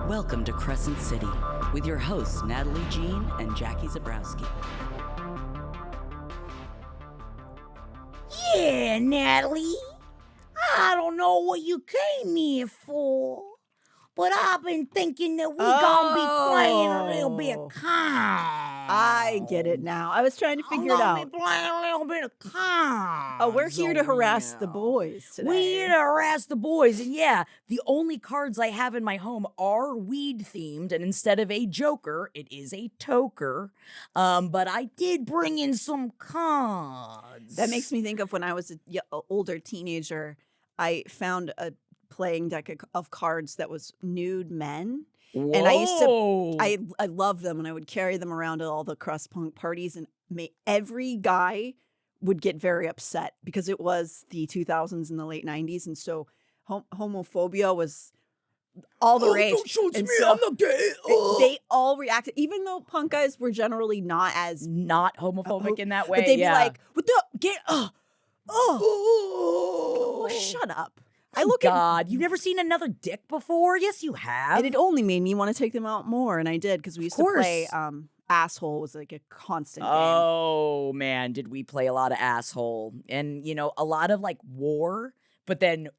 Welcome to Crescent City with your hosts Natalie Jean and Jackie Zabrowski. Yeah, Natalie. I don't know what you came here for, but I've been thinking that we gonna be playing a little bit of Con. I get it now. I was trying to figure it I'm out. gonna be playing a little bit of Con. Oh, we're here to harass the boys today. We're here to harass the boys, and yeah, the only cards I have in my home are weed-themed, and instead of a joker, it is a toker. But I did bring in some cards. That makes me think of when I was an older teenager, I found a playing deck of cards that was nude men. Whoa. And I used to, I loved them, and I would carry them around to all the crust punk parties, and every guy would get very upset because it was the 2000s and the late 90s, and so homophobia was all the rage. Don't shoot And me, so I'm not gay. they all reacted, even though punk guys were generally not as Not homophobic in that way, but they'd be yeah. like, "What the get? Oh, shut up!" I look God, you've never seen another dick before? Yes, you have. and it only made me want to take them out more, and I did because we used to play. Asshole was like a constant game. Oh man, did we play a lot of asshole? And you know, a lot of like war, but then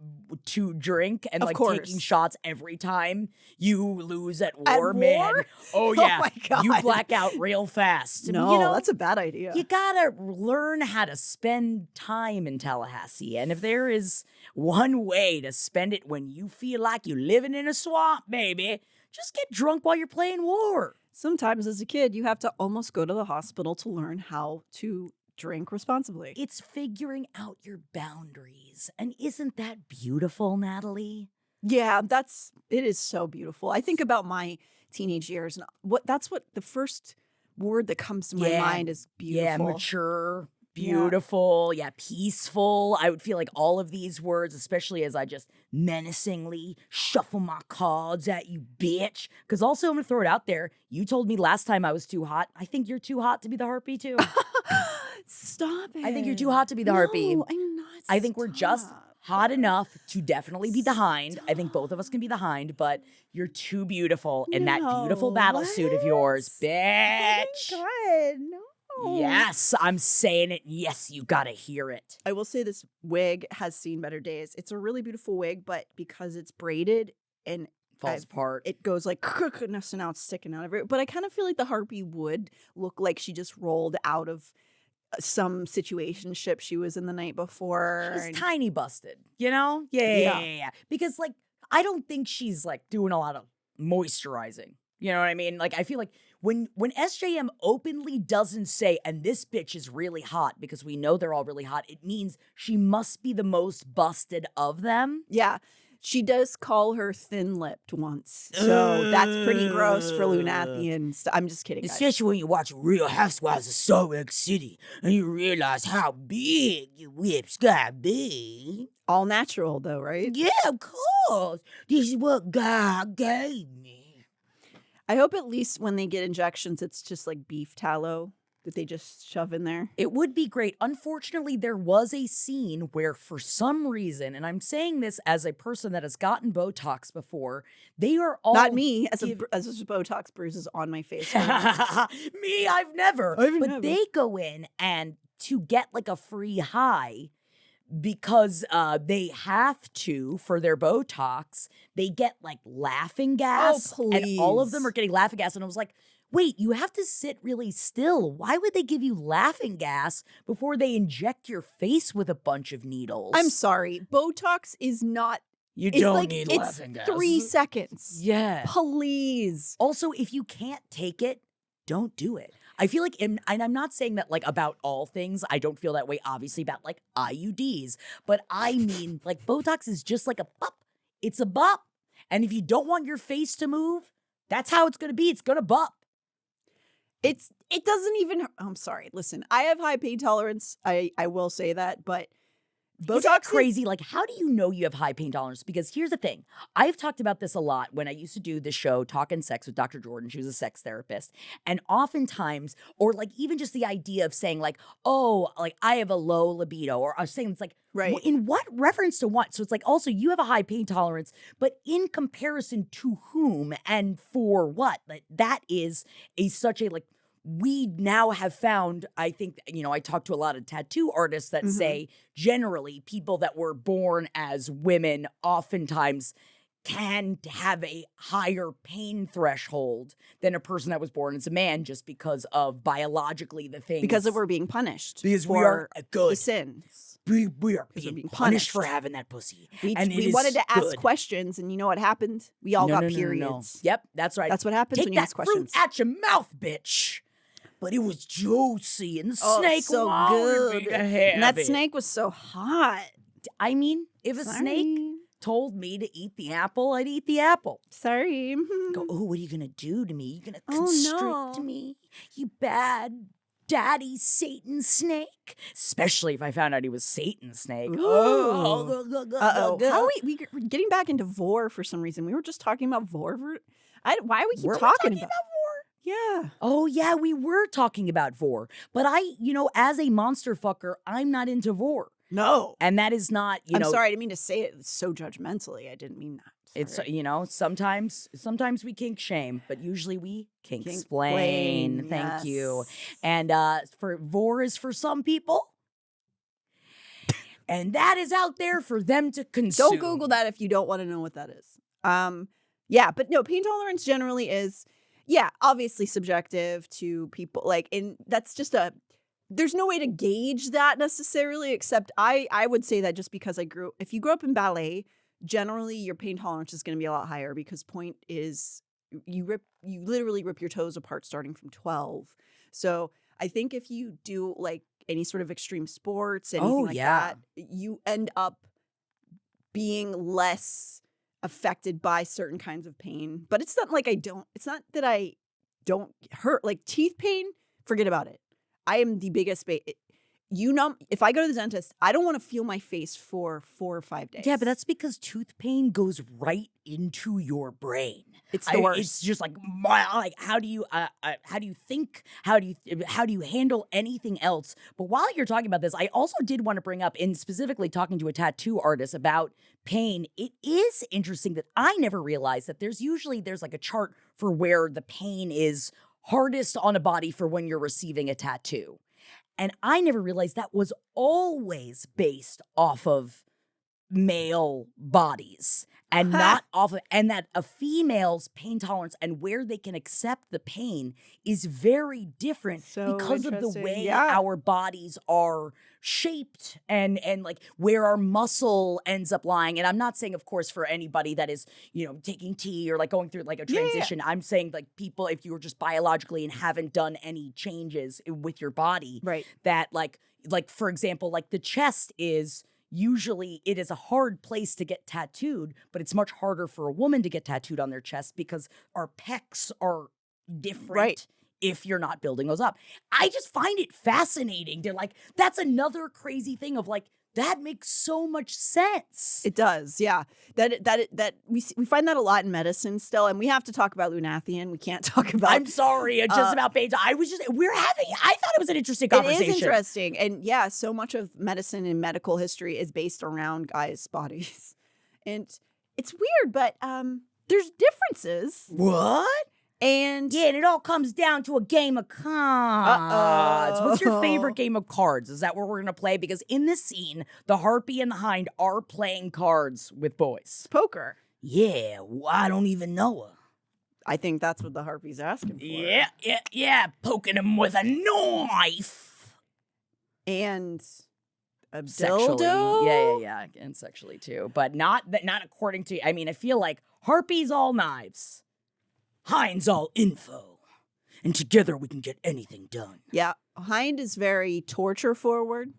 to drink and Of like course. taking shots every time you lose at At war, man. war? Oh yeah, my God. you black out real fast. No, you know, that's a bad idea. you gotta learn how to spend time in Tallahassee. And if there is one way to spend it when you feel like you're living in a swamp, baby, just get drunk while you're playing war. Sometimes as a kid, you have to almost go to the hospital to learn how to drink responsibly. It's figuring out your boundaries. And isn't that beautiful, Natalie? Yeah, it is so beautiful. I think about my teenage years, and that's what the first word that comes to my mind is beautiful. Yeah, mature, beautiful, peaceful. I would feel like all of these words, especially as I just menacingly shuffle my cards at you, bitch. Because also, I'm going to throw it out there. You told me last time I was too hot. I think you're too hot to be the Harpy, too. Stop it. I think you're too hot to be the Harpy. No, I'm not. I think we're just Stop. hot enough to definitely be the Hind. I think both of us can be the Hind, but you're too beautiful in that beautiful battle suit of yours, bitch. Oh my God, no. Yes, I'm saying it. Yes, you gotta hear it. I will say this wig has seen better days. It's a really beautiful wig, but because it's braided and Falls apart. it goes like, so now it's sticking out of it. But I kind of feel like the Harpy would look like she just rolled out of some situationship she was in the night before. She's tiny busted, you know? Yeah. Because, like, I don't think she's, like, doing a lot of moisturizing. You know what I mean? Like, I feel like when SJM openly doesn't say, and this bitch is really hot, because we know they're all really hot, it means she must be the most busted of them. Yeah. She does call her thin-lipped once. So that's pretty gross for Lunathian. I'm just kidding, guys. Especially when you watch Real Housewives of Salt Lake City and you realize how big your whips gotta be. All natural, though, right? Yeah, of course. This is what God gave me. I hope at least when they get injections, it's just like beef tallow that they just shove in there. It would be great. Unfortunately, there was a scene where for some reason, and I'm saying this as a person that has gotten Botox before, they are all... Not me, as a Botox bruises on my face. Me, I've never. But they go in and to get like a free high, because they have to for their Botox, they get like laughing gas. Oh, and all of please. them are getting laughing gas. And I was like, wait, you have to sit really still. Why would they give you laughing gas before they inject your face with a bunch of needles? I'm sorry. Botox is not... You It's don't like, need it's laughing gas. 3 seconds. Yeah. Please. Also, if you can't take it, don't do it. I feel like, and I'm not saying that like about all things. I don't feel that way, obviously, about like IUDs. But I mean, like Botox is just like a bop. It's a bop. And if you don't want your face to move, that's how it's going to be. It's going to bop. It doesn't even... I'm sorry. Listen, I have high pain tolerance. I will say that. But Isn't that crazy? Like, how do you know you have high pain tolerance? Because here's the thing. I've talked about this a lot when I used to do the show Talkin' Sex with Dr. Jordan. She was a sex therapist. And oftentimes, or like even just the idea of saying like, oh, like I have a low libido, or I was saying it's like, in what reference to what? So it's like also you have a high pain tolerance, but in comparison to whom and for what? Like, that is such a like, we now have found, I think, I talk to a lot of tattoo artists that say generally people that were born as women oftentimes can have a higher pain threshold than a person that was born as a man just because of biologically the things. Because we're being punished. Because we are good. The sins. We are being punished for having that pussy. We wanted to ask questions, and you know what happened? We all got periods. No. Yep, that's right. That's what happens when you ask questions. Take that fruit at your mouth, bitch. But it was juicy, and the snake so good. And that snake was so hot. I mean, if a snake told me to eat the apple, I'd eat the apple. Sorry. Go, oh, what are you going to do to me? You going to constrict me? You bad daddy Satan snake? Especially if I found out he was Satan snake. Uh-oh. How are we're getting back into vor for some reason. We were just talking about vor. Why we keep talking about vor? Yeah. Oh, yeah, we were talking about vor. But as a monster fucker, I'm not into vor. No. And that is not, I'm sorry, I didn't mean to say it so judgmentally. I didn't mean that. Sorry. It's, sometimes we kink shame, but usually we kink explain. Thank you. And for vor is for some people. And that is out there for them to consume. Don't Google that if you don't want to know what that is. Yeah, but no, pain tolerance generally is, obviously subjective to people. Like, and that's just there's no way to gauge that necessarily, except I would say that just because if you grew up in ballet, generally your pain tolerance is going to be a lot higher because point is you literally rip your toes apart starting from 12. So I think if you do like any sort of extreme sports, anything that, you end up being less affected by certain kinds of pain. But it's not like it's not that I don't hurt. Like teeth pain, forget about it. I am the biggest if I go to the dentist, I don't want to feel my face for 4 or 5 days. Yeah, but that's because tooth pain goes right into your brain. It's the worst. It's just like how do you think? How do you handle anything else? But while you're talking about this, I also did want to bring up, in specifically talking to a tattoo artist about pain, it is interesting that I never realized that there's like a chart for where the pain is hardest on a body for when you're receiving a tattoo. And I never realized that was always based off of male bodies and not off of, and that a female's pain tolerance and where they can accept the pain is very different because of the way our bodies are shaped and like where our muscle ends up lying. And I'm not saying, of course, for anybody that is, taking tea or like going through like a transition. Yeah. I'm saying like people, if you were just biologically and haven't done any changes with your body, right? That like for example, like the chest is usually it is a hard place to get tattooed, but it's much harder for a woman to get tattooed on their chest because our pecs are different. Right. If you're not building those up. I just find it fascinating to like, that's another crazy thing of like, that makes so much sense. It does, yeah. That we find that a lot in medicine still, and we have to talk about Lunathion. We can't talk about. I'm sorry, just about pain. I thought it was an interesting conversation. It is interesting, and so much of medicine and medical history is based around guys' bodies, and it's weird, but there's differences. What? And it all comes down to a game of cards. What's your favorite game of cards? Is that what we're going to play? Because in this scene, the Harpy and the Hind are playing cards with boys. Poker. Yeah, I don't even know her. I think that's what the Harpy's asking for. Yeah, poking him with a knife. And a sexually. dildo? Yeah, and sexually too. But not according to, I feel like Harpy's all knives. Hind's all info. And together we can get anything done. Yeah. Hind is very torture forward.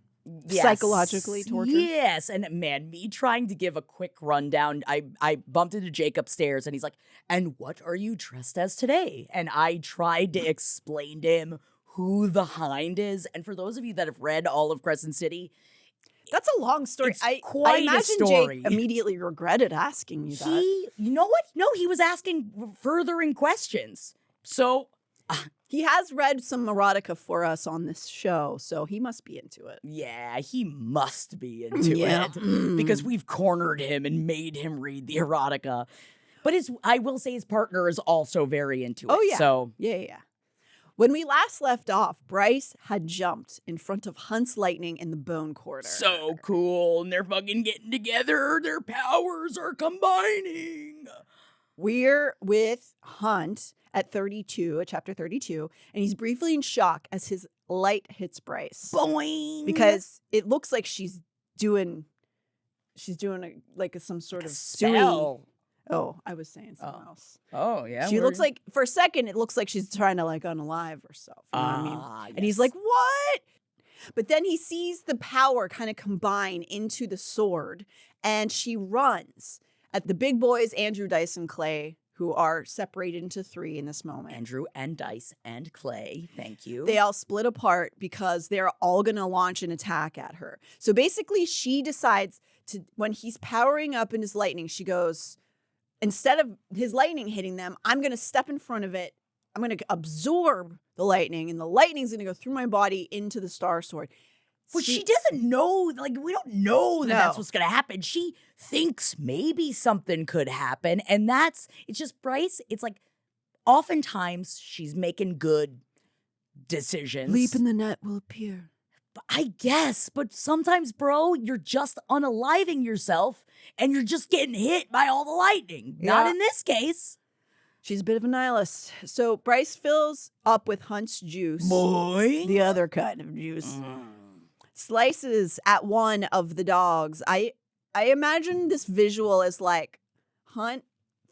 Yes. Psychologically torture. Yes. And man, me trying to give a quick rundown, I bumped into Jake upstairs and he's like, and what are you dressed as today? And I tried to explain to him who the Hind is. And for those of you that have read all of Crescent City, That's a long story. It's I quite a imagine story. Jake immediately regretted asking you that. You know what? No, he was asking furthering questions. So He has read some erotica for us on this show, so he must be into it. yeah, he must be into Yeah. it because we've cornered him and made him read the erotica. But I will say his partner is also very into it. Oh, yeah. So Yeah. When we last left off, Bryce had jumped in front of Hunt's lightning in the bone corridor. so cool. And they're fucking getting together. Their powers are combining. We're with Hunt at chapter 32, and he's briefly in shock as his light hits Bryce. Boing. Because it looks like she's doing some sort of spell. Oh, I was saying something else. Oh, yeah. She looks like, for a second, it looks like she's trying to like unalive herself. You know what I mean? Yes. And he's like, what? But then he sees the power kind of combine into the sword, and she runs at the big boys, Andrew, Dice, and Clay, who are separated into three in this moment. Andrew and Dice and Clay. Thank you. They all split apart because they're all going to launch an attack at her. So basically, she decides to, when he's powering up in his lightning, she goes, instead of his lightning hitting them, I'm going to step in front of it. I'm going to absorb the lightning, and the lightning's going to go through my body into the Star Sword. But she doesn't know, like, we don't know that that's No. what's going to happen. She thinks maybe something could happen. And it's just Bryce. It's like, oftentimes she's making good decisions. Leap in the net will appear. I guess, but sometimes, bro, you're just unaliving yourself and you're just getting hit by all the lightning. Not Yeah. in this case. She's a bit of a nihilist. So Bryce fills up with Hunt's juice. Boing. The other kind of juice. Mm. Slices at one of the dogs. I imagine this visual as like Hunt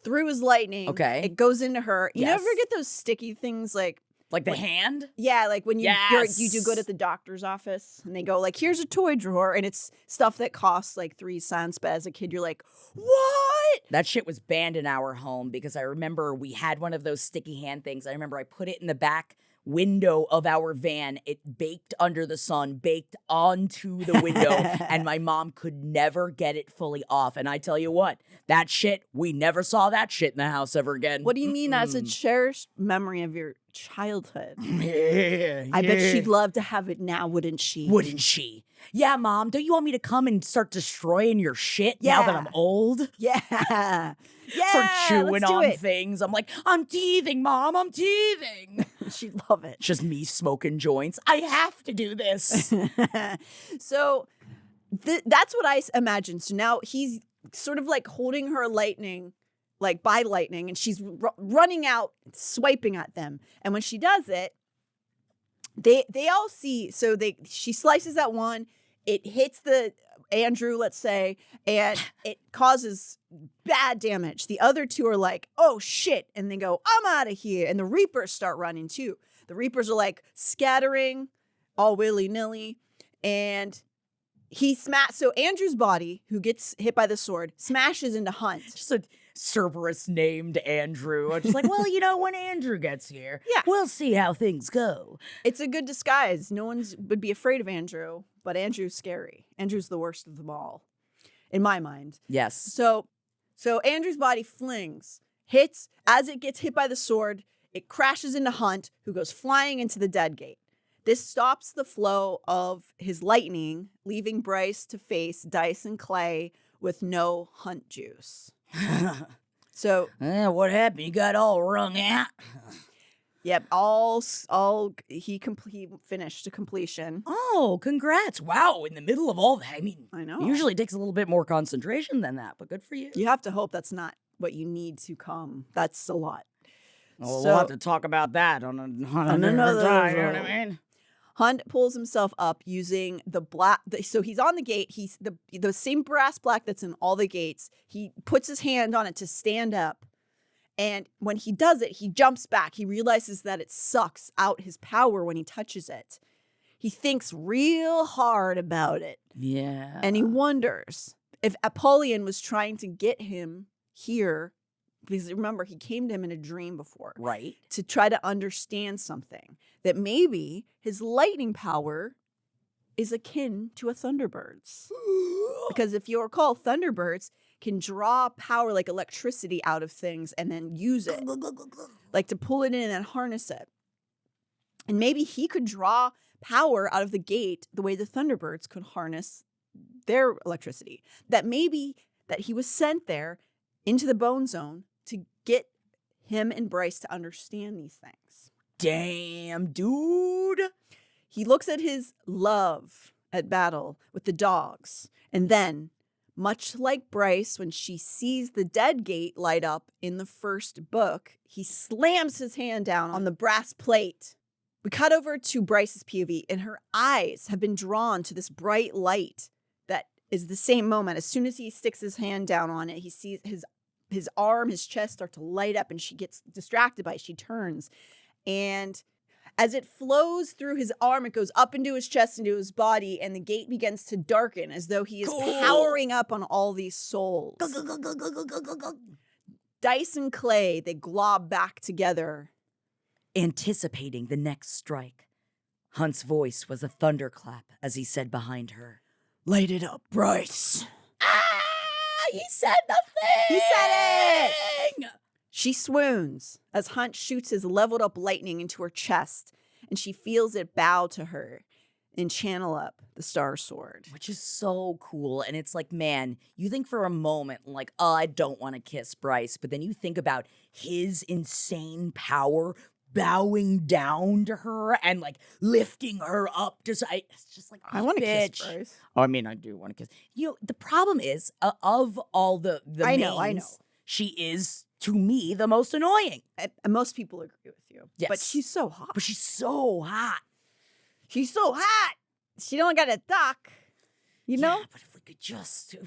threw his lightning. Okay. It goes into her. You Yes. ever get those sticky things like Like the hand? yeah, like when you do Yes. good at the doctor's office and they go like, here's a toy drawer, and it's stuff that costs like 3 cents, but as a kid you're like, what? That shit was banned in our home because I remember we had one of those sticky hand things. I remember I put it in the back window of our van. It baked under the sun, baked onto the window, and my mom could never get it fully off. And I tell you what, that shit, we never saw that shit in the house ever again. What do you mean that's a cherished memory of your childhood? Yeah, I bet she'd love to have it now, wouldn't she? Wouldn't she? Yeah, Mom, don't you want me to come and start destroying your shit now that Yeah. I'm old? Yeah. Yeah. Start chewing let's do on it. things. I'm like, I'm teething, Mom, I'm teething. She'd love it. Just me smoking joints. I have to do this. So that's what I imagine. So now he's sort of like holding her lightning, like by lightning, and she's running out, swiping at them. And when she does it, they all see. So she slices at one. It hits the Andrew, let's say, and it causes bad damage. The other two are like, oh shit. And they go, I'm out of here. And the Reapers start running too. The Reapers are like scattering all willy-nilly. And so Andrew's body, who gets hit by the sword, smashes into Hunt. Just a Cerberus named Andrew. I'm just like, well, when Andrew gets here, Yeah. we'll see how things go. It's a good disguise. No one would be afraid of Andrew, but Andrew's scary. Andrew's the worst of them all, in my mind. Yes. So Andrew's body hits, as it gets hit by the sword, it crashes into Hunt, who goes flying into the dead gate. This stops the flow of his lightning, leaving Bryce to face Dice and Clay with no Hunt juice. So, What happened? You got all wrung out? yep, he finished to completion. Oh, congrats. Wow, in the middle of all that. I mean, I know. it usually takes a little bit more concentration than that, but good for you. You have to hope that's not what you need to come. That's a lot. Well, So- we'll have to talk about that on another another time, you know what show. I mean? Hunt pulls himself up using the black. So he's on the gate. He's the same brass black that's in all the gates. He puts his hand on it to stand up. And when he does it, he jumps back. He realizes that it sucks out his power when he touches it. He thinks real hard about it. Yeah. And he wonders if Apollyon was trying to get him here. Because remember, he came to him in a dream before. Right. To try to understand something. That maybe his lightning power is akin to a Thunderbird's. Because if you recall, Thunderbirds can draw power like electricity out of things and then use it, like to pull it in and harness it. And maybe he could draw power out of the gate the way the Thunderbirds could harness their electricity. That maybe that he was sent there into the Bone Zone to get him and Bryce to understand these things. Damn, dude. He looks at his love at battle with the dogs. And then, much like Bryce, when she sees the dead gate light up in the first book, he slams his hand down on the brass plate. We cut over to Bryce's POV, and her eyes have been drawn to this bright light that is the same moment. As soon as he sticks his hand down on it, he sees his arm, his chest start to light up, and she gets distracted by it. She turns, and as it flows through his arm, it goes up into his chest, into his body, and the gate begins to darken as though he is powering up on all these souls. Dice and clay, they glob back together. Anticipating the next strike, Hunt's voice was a thunderclap as he said behind her, Light it up, Bryce. "Ah, he said the thing! He said it! She swoons as Hunt shoots his leveled up lightning into her chest, and she feels it bow to her and channel up the Star Sword. Which is so cool. And it's like, man, you think for a moment, like, oh, I don't want to kiss Bryce. But then you think about his insane power bowing down to her and like lifting her up. It's just like, I want to kiss bitch. Bryce. Oh, I mean, I do want to kiss. You know, the problem is, of all the I mains, know. she is, to me, the most annoying. And most people agree with you. Yes. But she's so hot. But she's so hot. She's so hot. She don't got a duck. You know? Yeah, but if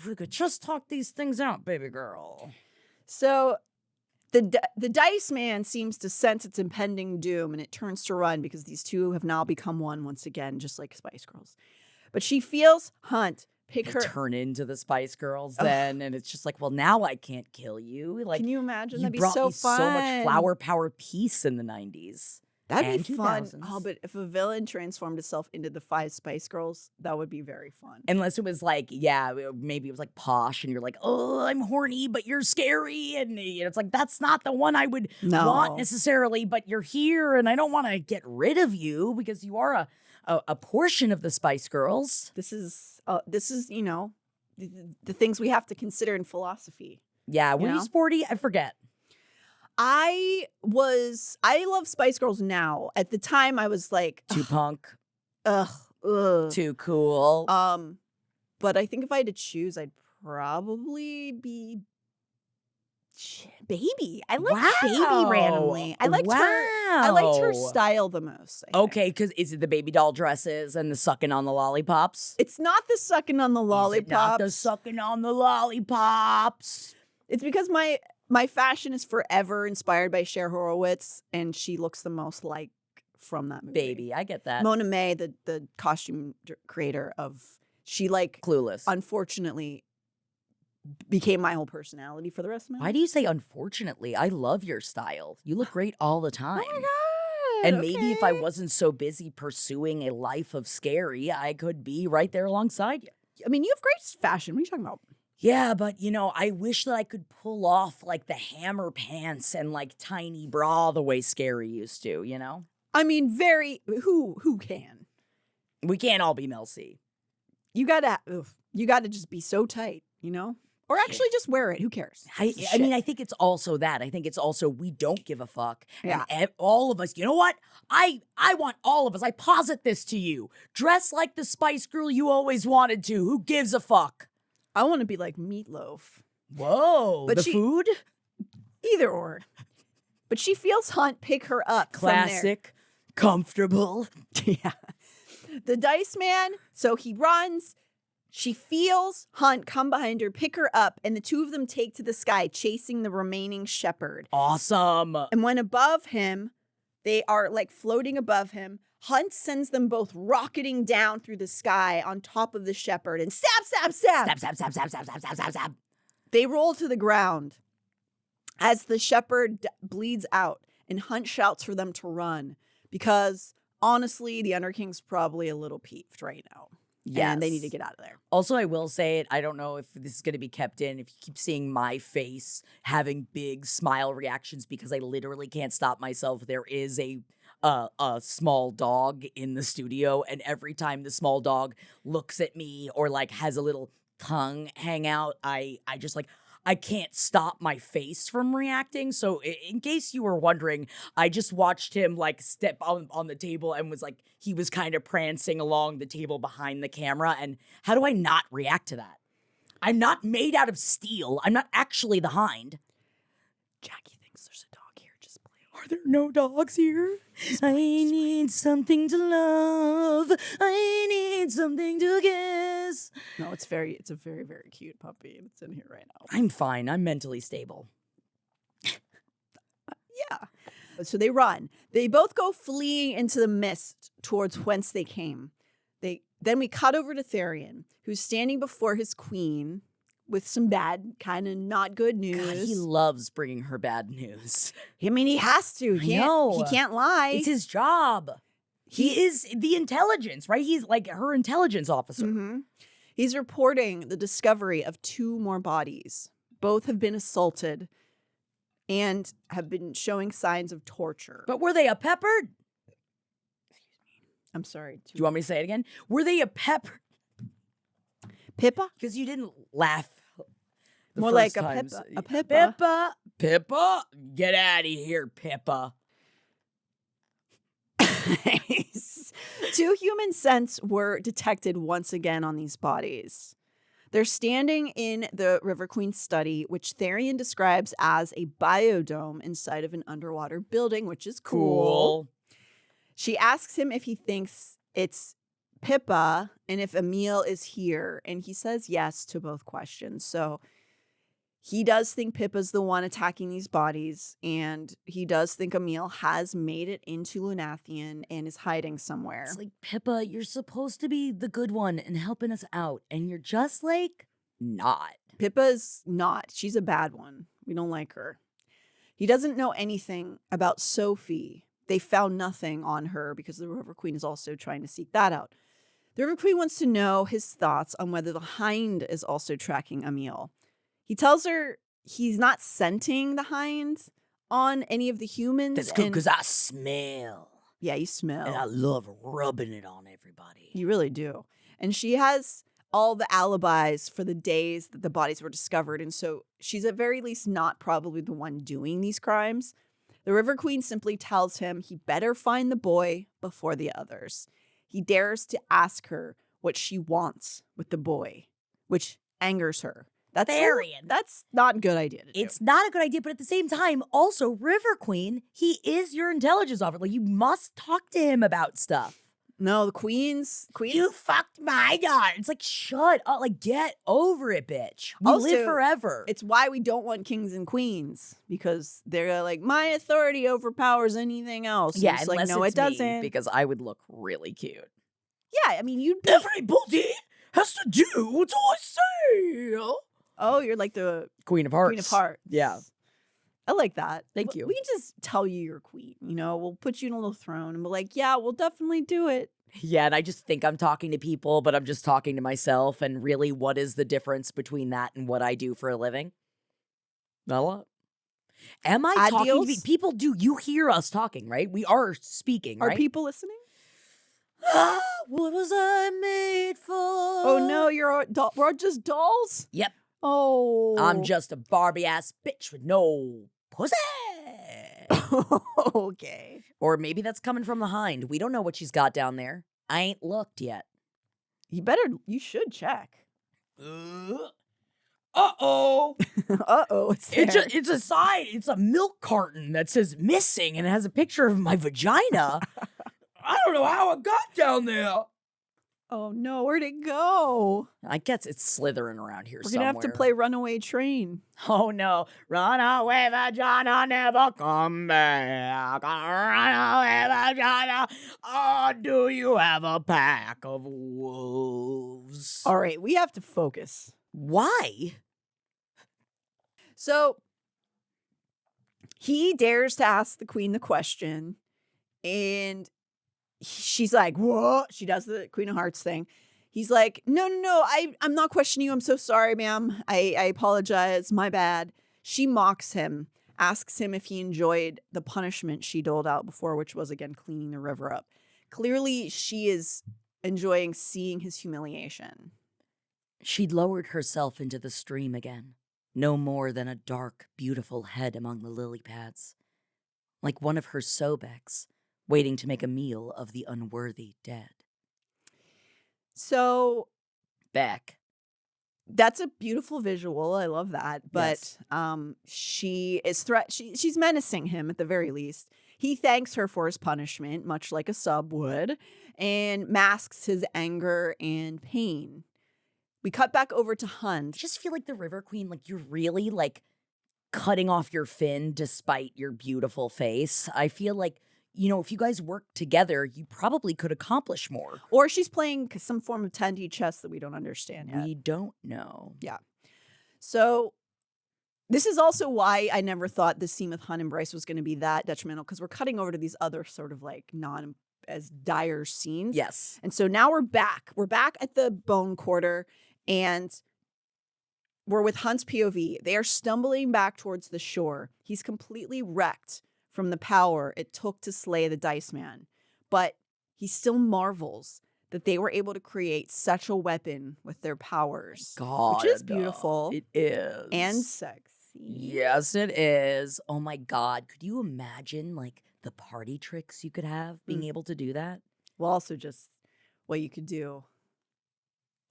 we could just talk these things out, baby girl. So the Dice Man seems to sense its impending doom, and it turns to run because these two have now become one once again, just like Spice Girls. But she feels Hunt pick They her. turn into the Spice Girls then, and it's just like, well, now I can't kill you. Like, Can you imagine? you That'd be brought so me fun. so much flower power peace in the 90s. That'd be and fun. 2000s. Oh, but if a villain transformed itself into the 5 Spice Girls, that would be very fun. Unless it was like, yeah, maybe it was like Posh, and you're like, oh, I'm horny, but you're scary. And you know, it's like, that's not the one I would want necessarily, but you're here, and I don't want to get rid of you because you are a portion of the Spice Girls. This is you know, the things we have to consider in philosophy. Yeah, were you sporty? I forget. I love Spice Girls now. At the time, I was like, Too punk. ugh. Too cool. But I think if I had to choose, I'd probably be Baby. I like Baby randomly. I liked her style the most. I think. Okay, because is it the baby doll dresses and the sucking on the lollipops? It's not the sucking on the lollipops. Is it not the sucking on the lollipops? It's because my fashion is forever inspired by Cher Horowitz, and she looks the most like from that movie. Baby, I get that. Mona May, the costume creator of, she like Clueless. Unfortunately became my whole personality for the rest of my life. Why do you say unfortunately? I love your style. You look great all the time. Oh my God. And maybe if I wasn't so busy pursuing a life of scary, I could be right there alongside you. I mean, you have great fashion. What are you talking about? Yeah, but you know, I wish that I could pull off like the hammer pants and like tiny bra the way Scary used to, you know? I mean, who can? We can't all be Mel C. You gotta just be so tight, you know? Or actually just wear it. Who cares? I mean, I think it's also that. I think it's also we don't give a fuck. Yeah. And all of us, you know what? I want all of us. I posit this to you. Dress like the Spice Girl you always wanted to. Who gives a fuck? I want to be like Meatloaf. Whoa. But the food? Either or. But she feels Hunt pick her up. Classic. Comfortable. Yeah. The Dice Man, so he runs. She feels Hunt come behind her, pick her up, and the two of them take to the sky, chasing the remaining shepherd. Awesome. And when above him, they are like floating above him, Hunt sends them both rocketing down through the sky on top of the shepherd and stab, stab, stab. Stab, stab, stab, stab, stab, stab, stab, stab, stab. They roll to the ground as the shepherd bleeds out, and Hunt shouts for them to run because honestly, the Underking's probably a little peeved right now. And they need to Yes. get out of there. Also, I will say it. I don't know if this is going to be kept in. If you keep seeing my face having big smile reactions because I literally can't stop myself. There is a small dog in the studio, and every time the small dog looks at me or like has a little tongue hang out, I just like I can't stop my face from reacting. So in case you were wondering, I just watched him like step on the table and was like, he was kind of prancing along the table behind the camera. And how do I not react to that? I'm not made out of steel. I'm not actually the Hind. Jackie thinks there's a dog here. Just play. Are there no dogs here? I need something to love. I need something to kiss. No, it's a very, very cute puppy. And it's in here right now. I'm fine. I'm mentally stable. Yeah. So they run. They both go fleeing into the mist towards whence they came. Then we cut over to Therion, who's standing before his queen with some bad, kind of not good news. God, he loves bringing her bad news. I mean, he has to. He can't lie. It's his job. He is the intelligence, right? He's like her intelligence officer. Mm-hmm. He's reporting the discovery of 2 more bodies. Both have been assaulted and have been showing signs of torture. But were they a peppered? I'm sorry. Do you want me to say it again? Were they a peppered? Pippa? Because you didn't laugh. More like a Pippa. A Pippa. Pippa? Get out of here, Pippa. 2 human scents were detected once again on these bodies. They're standing in the River Queen study, which Therion describes as a biodome inside of an underwater building, which is cool. She asks him if he thinks it's Pippa and if Emil is here, and he says yes to both questions. So he does think Pippa's the one attacking these bodies, and he does think Emil has made it into Lunathion and is hiding somewhere. It's like, Pippa, you're supposed to be the good one and helping us out, and you're just like, not. Pippa's not. She's a bad one. We don't like her. He doesn't know anything about Sophie. They found nothing on her because the River Queen is also trying to seek that out. The River Queen wants to know his thoughts on whether the Hind is also tracking Emil. He tells her he's not scenting the Hind on any of the humans. That's good because I smell. Yeah, you smell. And I love rubbing it on everybody. You really do. And she has all the alibis for the days that the bodies were discovered. And so she's at very least not probably the one doing these crimes. The River Queen simply tells him he better find the boy before the others. He dares to ask her what she wants with the boy, which angers her. That's not a good idea to do. It's not a good idea, but at the same time, also, River Queen, he is your intelligence officer. Like, you must talk to him about stuff. No, the queens. You fucked my daughter. It's like, shut up. Like, get over it, bitch. We Also, live forever. It's why we don't want kings and queens, because they're like, my authority overpowers anything else. Yeah, it's unless like, no, it's it doesn't. because I would look really cute. Yeah, I mean, you'd be. Everybody has to do what I say. Oh, you're like the Queen of Hearts. Queen of Hearts. Yeah. I like that. Thank you. We can just tell you you're queen, We'll put you in a little throne and be like, yeah, we'll definitely do it. Yeah, and I just think I'm talking to people, but I'm just talking to myself. And really, what is the difference between that and what I do for a living? Not a lot. Am I talking to people? Do you hear us talking, right? We are speaking, right? Are people listening? What was I made for? Oh, no, we're just dolls? Yep. Oh. I'm just a Barbie-ass bitch with no pussy. Okay. Or maybe that's coming from the Hind. We don't know what she's got down there. I ain't looked yet. You should check. Uh-oh. Uh-oh. It's a sign. It's a milk carton that says missing and it has a picture of my vagina. I don't know how it got down there. Oh, no. Where'd it go? I guess it's slithering around here somewhere. We're going to have to play Runaway Train. Oh, no. Runaway vagina, never come back. Runaway vagina. Oh, do you have a pack of wolves? All right. We have to focus. Why? So he dares to ask the queen the question, and she's like, what? She does the Queen of Hearts thing. He's like, no, I'm not questioning you. I'm so sorry, ma'am. I apologize. My bad. She mocks him, asks him if he enjoyed the punishment she doled out before, which was, again, cleaning the river up. Clearly, she is enjoying seeing his humiliation. She'd lowered herself into the stream again, no more than a dark, beautiful head among the lily pads, like one of her Sobecs, waiting to make a meal of the unworthy dead. So, Beck. that's a beautiful visual. I love that. But Yes. she is she's menacing him at the very least. He thanks her for his punishment, much like a sub would, and masks his anger and pain. We cut back over to Hind. I just feel like the River Queen, like you're really like cutting off your fin despite your beautiful face. I feel like, if you guys worked together, you probably could accomplish more. Or she's playing some form of 10D chess that we don't understand yet. We don't know. Yeah. So this is also why I never thought this scene with Hind and Bryce was going to be that detrimental, because we're cutting over to these other sort of like non as dire scenes. Yes. And so now we're back. We're back at the Bone Quarter, and we're with Hind's POV. They are stumbling back towards the shore. He's completely wrecked from the power it took to slay the Dice Man. But he still marvels that they were able to create such a weapon with their powers. God. Which is beautiful. It is. And sexy. Yes, it is. Oh my God. Could you imagine like the party tricks you could have being able to do that? Well, also just what you could do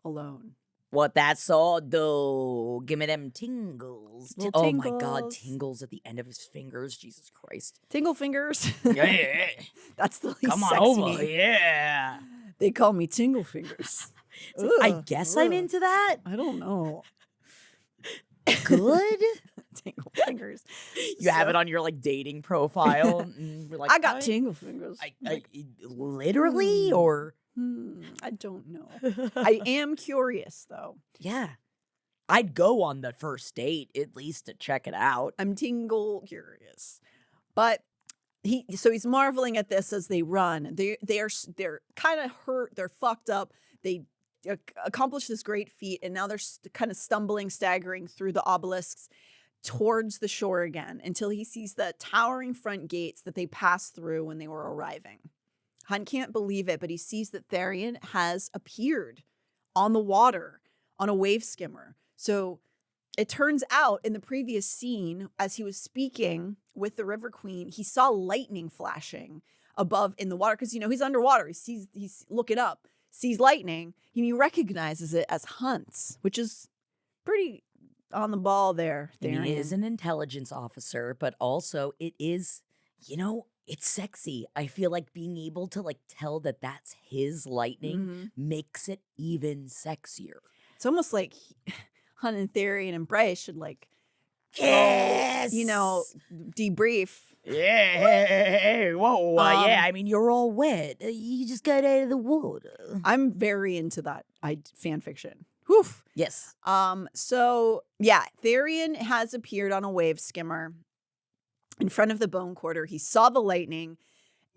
alone. What that saw do? Give me them tingles. Little Oh my God, tingles. tingles at the end of his fingers. Jesus Christ. Tingle fingers. Yeah. That's the least Come on sexy over. name. Yeah. They call me Tingle Fingers. I Ugh, guess I'm ugh. into that. I don't know. Good. Tingle Fingers. You have So- it on your like dating profile. And we're like, I got Tingle Fingers. literally or I don't know. I am curious though. yeah. I'd go on the first date at least to check it out. I'm Tingle curious. But he's marveling at this as they run. They're kind of hurt. They're fucked up. They accomplish this great feat, and now they're kind of stumbling, staggering through the obelisks towards the shore again until he sees the towering front gates that they passed through when they were arriving. Hind can't believe it, but he sees that Therian has appeared on the water on a wave skimmer. So it turns out in the previous scene, as he was speaking with the River Queen, he saw lightning flashing above in the water because, he's underwater. He's looking up, sees lightning, and he recognizes it as Hind's, which is pretty on the ball there. And he Therian. is an intelligence officer, but also it is, it's sexy. I feel like being able to like tell that that's his lightning Mhm. makes it even sexier. It's almost like Hind and Therian and Bryce should like, Yes. debrief. Yeah. Whoa. Yeah. Um, I mean, you're all wet. You just got out of the water. I'm very into that fan fiction. Whew. Yes. So yeah, Therian has appeared on a wave skimmer in front of the Bone Quarter. He saw the lightning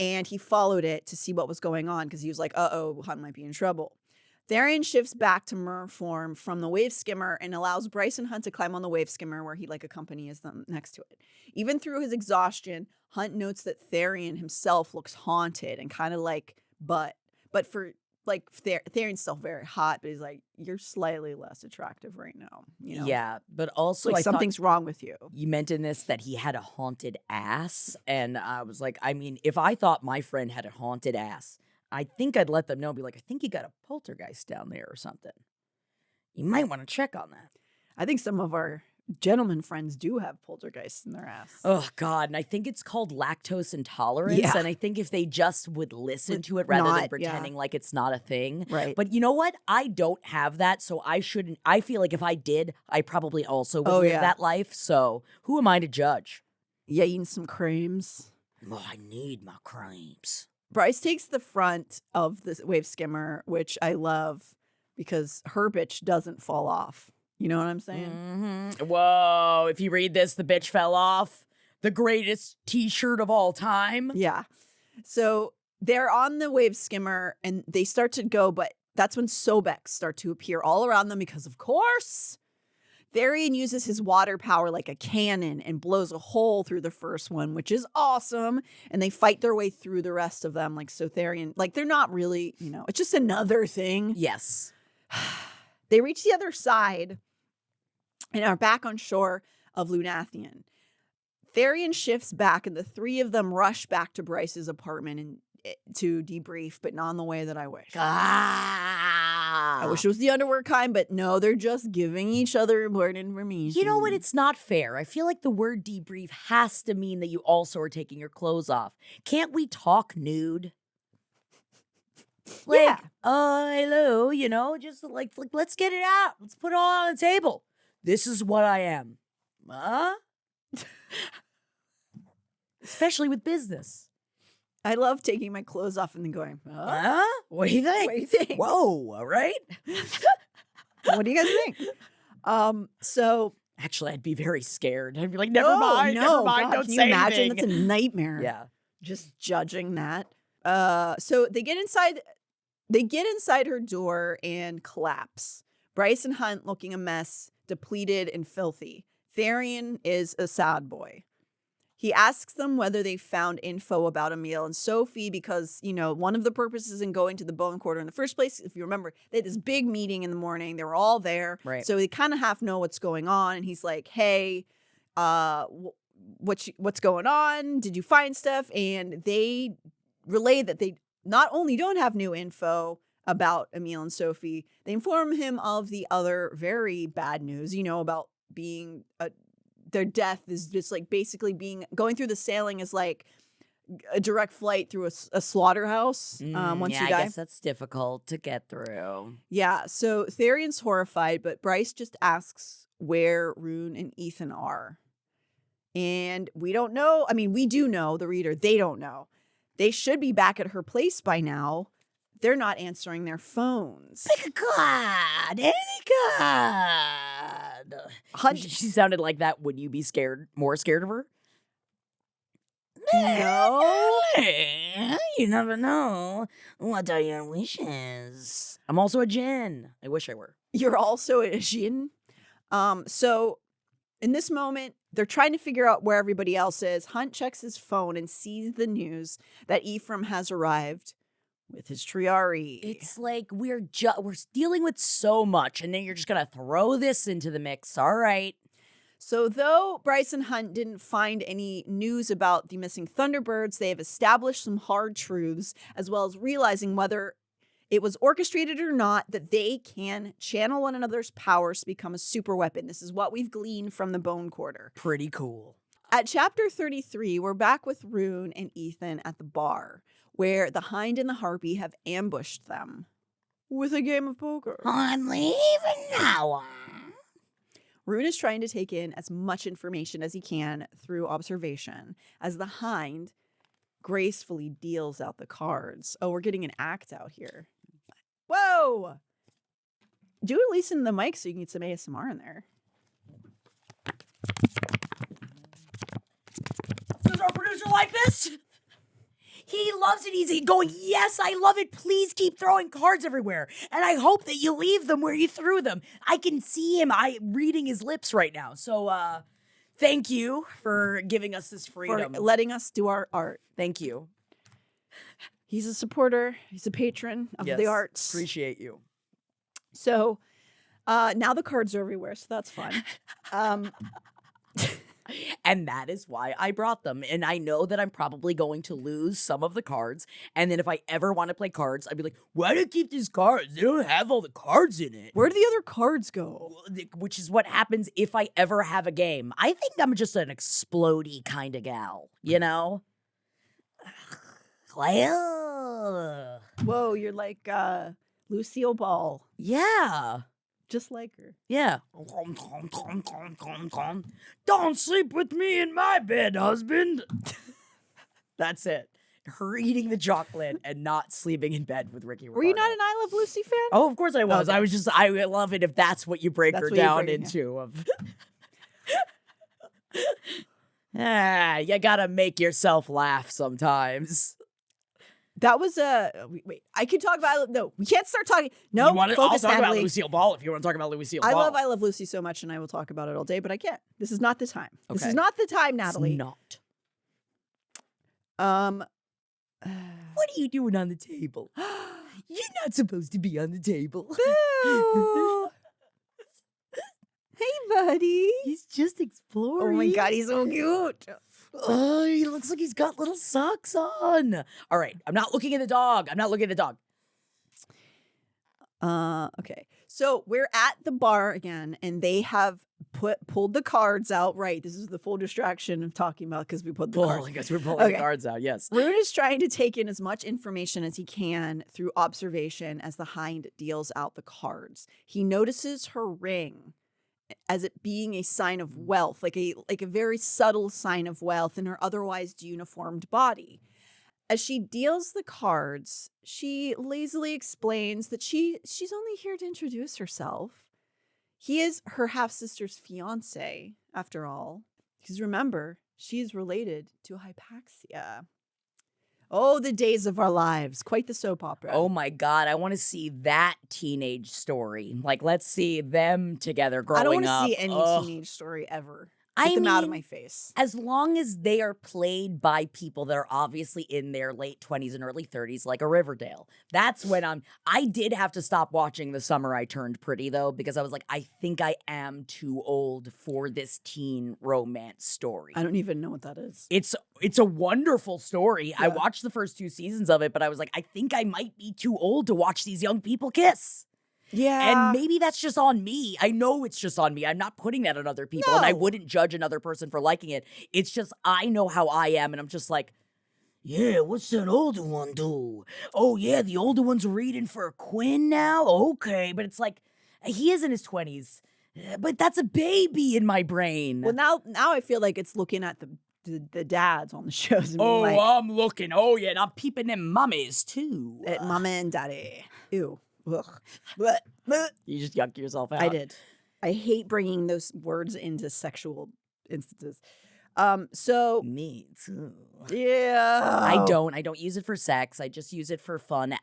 and he followed it to see what was going on because he was like, uh-oh, Hind might be in trouble. Therian shifts back to mer form from the wave skimmer and allows Bryce and Hind to climb on the wave skimmer where he like accompanies them next to it. Even through his exhaustion, Hind notes that Therian himself looks haunted and kind of like, but for like Therian's still very hot, but he's like, you're slightly less attractive right now. Yeah. But also, like I thought something's wrong with you. you mentioned this that he had a haunted ass. And I was like, I mean, if I thought my friend had a haunted ass, I think I'd let them know, be like, I think you got a poltergeist down there or something. You might want to check on that. I think some of our gentlemen friends do have poltergeists in their ass. Oh, God. And I think it's called lactose intolerance. Yeah. And I think if they just would listen Would to it rather not, than yeah. pretending like it's not a thing. Right. But you know what? I don't have that, so I shouldn't. I feel like if I did, I probably also would Oh, live yeah. that life. So who am I to judge? Yeah, eating some creams. Oh, I need my creams. Bryce takes the front of the wave skimmer, which I love because her bitch doesn't fall off. You know what I'm saying? Mhm. Whoa, if you read this, the bitch fell off. The greatest t-shirt of all time. Yeah. So they're on the wave skimmer and they start to go, but that's when Sobex start to appear all around them because, of course, Therian uses his water power like a cannon and blows a hole through the first one, which is awesome. And they fight their way through the rest of them. Like, so Therian, like, they're not really, it's just another thing. Yes. They reach the other side and are back on shore of Lunathion. Therian shifts back, and the three of them rush back to Bryce's apartment and to debrief, but not in the way that I wish. I wish it was the underwear kind, but no, they're just giving each other important information. You know what? It's not fair. I feel like the word debrief has to mean that you also are taking your clothes off. Can't we talk nude? Like, Yeah. Hello, just like, let's get it out. Let's put it all on the table. This is what I am. Huh? Especially with business. I love taking my clothes off and then going, Huh? What do you think? What do you think? Whoa, all right. What do you guys think? So Actually, I'd be very scared. I'd be like, never Oh, mind, no, never mind, God, don't can say you imagine? anything. That's a nightmare. Yeah. Just judging that. So they get inside her door and collapse. Bryce and Hunt looking a mess, depleted and filthy. Therian is a sad boy. He asks them whether they found info about Emil and Sophie because, one of the purposes in going to the Bone Quarter in the first place, if you remember, they had this big meeting in the morning. They were all there. Right. So they kind of half know what's going on. And he's like, hey, what's going on? Did you find stuff? And they relay that they not only don't have new info about Emil and Sophie, they inform him of the other very bad news, about being their death is just like basically going through the sailing is like a direct flight through a slaughterhouse once you die. I guess that's difficult to get through. Yeah, so Therian's horrified, but Bryce just asks where Ruhn and Ithan are. And we don't know. I mean, we do know, the reader, they don't know. They should be back at her place by now. They're not answering their phones. God, God. She sounded like that. Would you be more scared of her? No. You never know. What are your wishes? I'm also a djinn. I wish I were. You're also a djinn. So in this moment, they're trying to figure out where everybody else is. Hunt checks his phone and sees the news that Ephraim has arrived with his Triarii. It's like we're dealing with so much, and then you're just gonna throw this into the mix. All right. So though Bryce and Hunt didn't find any news about the missing Thunderbirds, they have established some hard truths, as well as realizing whether it was orchestrated or not, that they can channel one another's powers to become a super weapon. This is what we've gleaned from the Bone Quarter. Pretty cool. At chapter 33, we're back with Ruhn and Ithan at the bar, where the Hind and the Harpy have ambushed them with a game of poker. I'm leaving now. Ruhn is trying to take in as much information as he can through observation, as the Hind gracefully deals out the cards. Oh, we're getting an act out here. Whoa! Do it at least in the mic so you can get some ASMR in there. Does our producer like this? He loves it. He's going, yes, I love it. Please keep throwing cards everywhere. And I hope that you leave them where you threw them. I can see him reading his lips right now. So thank you for giving us this freedom. For letting us do our art. Thank you. He's a supporter. He's a patron of the arts. Appreciate you. So now the cards are everywhere, so that's fun. And that is why I brought them. And I know that I'm probably going to lose some of the cards. And then if I ever want to play cards, I'd be like, why do you keep these cards? They don't have all the cards in it. Where do the other cards go? Which is what happens if I ever have a game. I think I'm just an explodey kind of gal, you know? Well, Whoa, you're like Lucille Ball. yeah. Just like her. Yeah. Don't sleep with me in my bed, husband. That's it. Her eating the chocolate and not sleeping in bed with Ricky Ricardo. Were you not an I Love Lucy fan? Oh, of course I was. Okay. I love it if that's what you break her down into. You gotta make yourself laugh sometimes. That was wait. I could talk about no. We can't start talking. No, I'll focus, talk Natalie. about Lucille Ball if you want to talk about Lucille Ball. I love Lucy so much, and I will talk about it all day, but I can't. This is not the time. This Okay. is not the time, Natalie. It's not. What are you doing on the table? You're not supposed to be on the table. Boo. Hey, buddy. He's just exploring. Oh my God, he's so cute. Oh, he looks like he's got little socks on. All right, I'm not looking at the dog. Okay. So we're at the bar again, and they have pulled the cards out. Right. This is the full distraction I'm talking about because we pulled the cards. I guess we're pulling the cards out. Yes. Ruhn is trying to take in as much information as he can through observation as the Hind deals out the cards. He notices her ring as it being a sign of wealth, like a very subtle sign of wealth in her otherwise uniformed body. As she deals the cards, she lazily explains that she's only here to introduce herself. He is her half-sister's fiancé, after all. Because remember, she is related to Hypaxia. Oh, the days of our lives. Quite the soap opera. Oh my God, I want to see that teenage story. Like, let's see them together growing up. I don't want to see any teenage story ever. Get them out of my face. As long as they are played by people that are obviously in their late 20s and early 30s, like a Riverdale. That's when I did have to stop watching The Summer I Turned Pretty, though, because I was like, I think I am too old for this teen romance story. I don't even know what that is. It's a wonderful story. Yeah. I watched the first 2 seasons of it, but I was like, I think I might be too old to watch these young people kiss. Yeah. And maybe that's just on me. I know it's just on me. I'm not putting that on other people, and I No. wouldn't judge another person for liking it. It's just I know how I am, and I'm just like, yeah, what's that older one do? Oh, yeah, the older one's reading for Quinn now? Okay, but it's like, he is in his 20s, but that's a baby in my brain. Well, now I feel like it's looking at the dads on the shows and being Oh, like, I'm looking. Oh, yeah, and I'm peeping them mummies, too. at mama and daddy. Ew. Ugh. Blech. Blech. You just yuck yourself out. I did. I hate bringing those words into sexual instances. So Me too. yeah, I don't use it for sex. I just use it for fun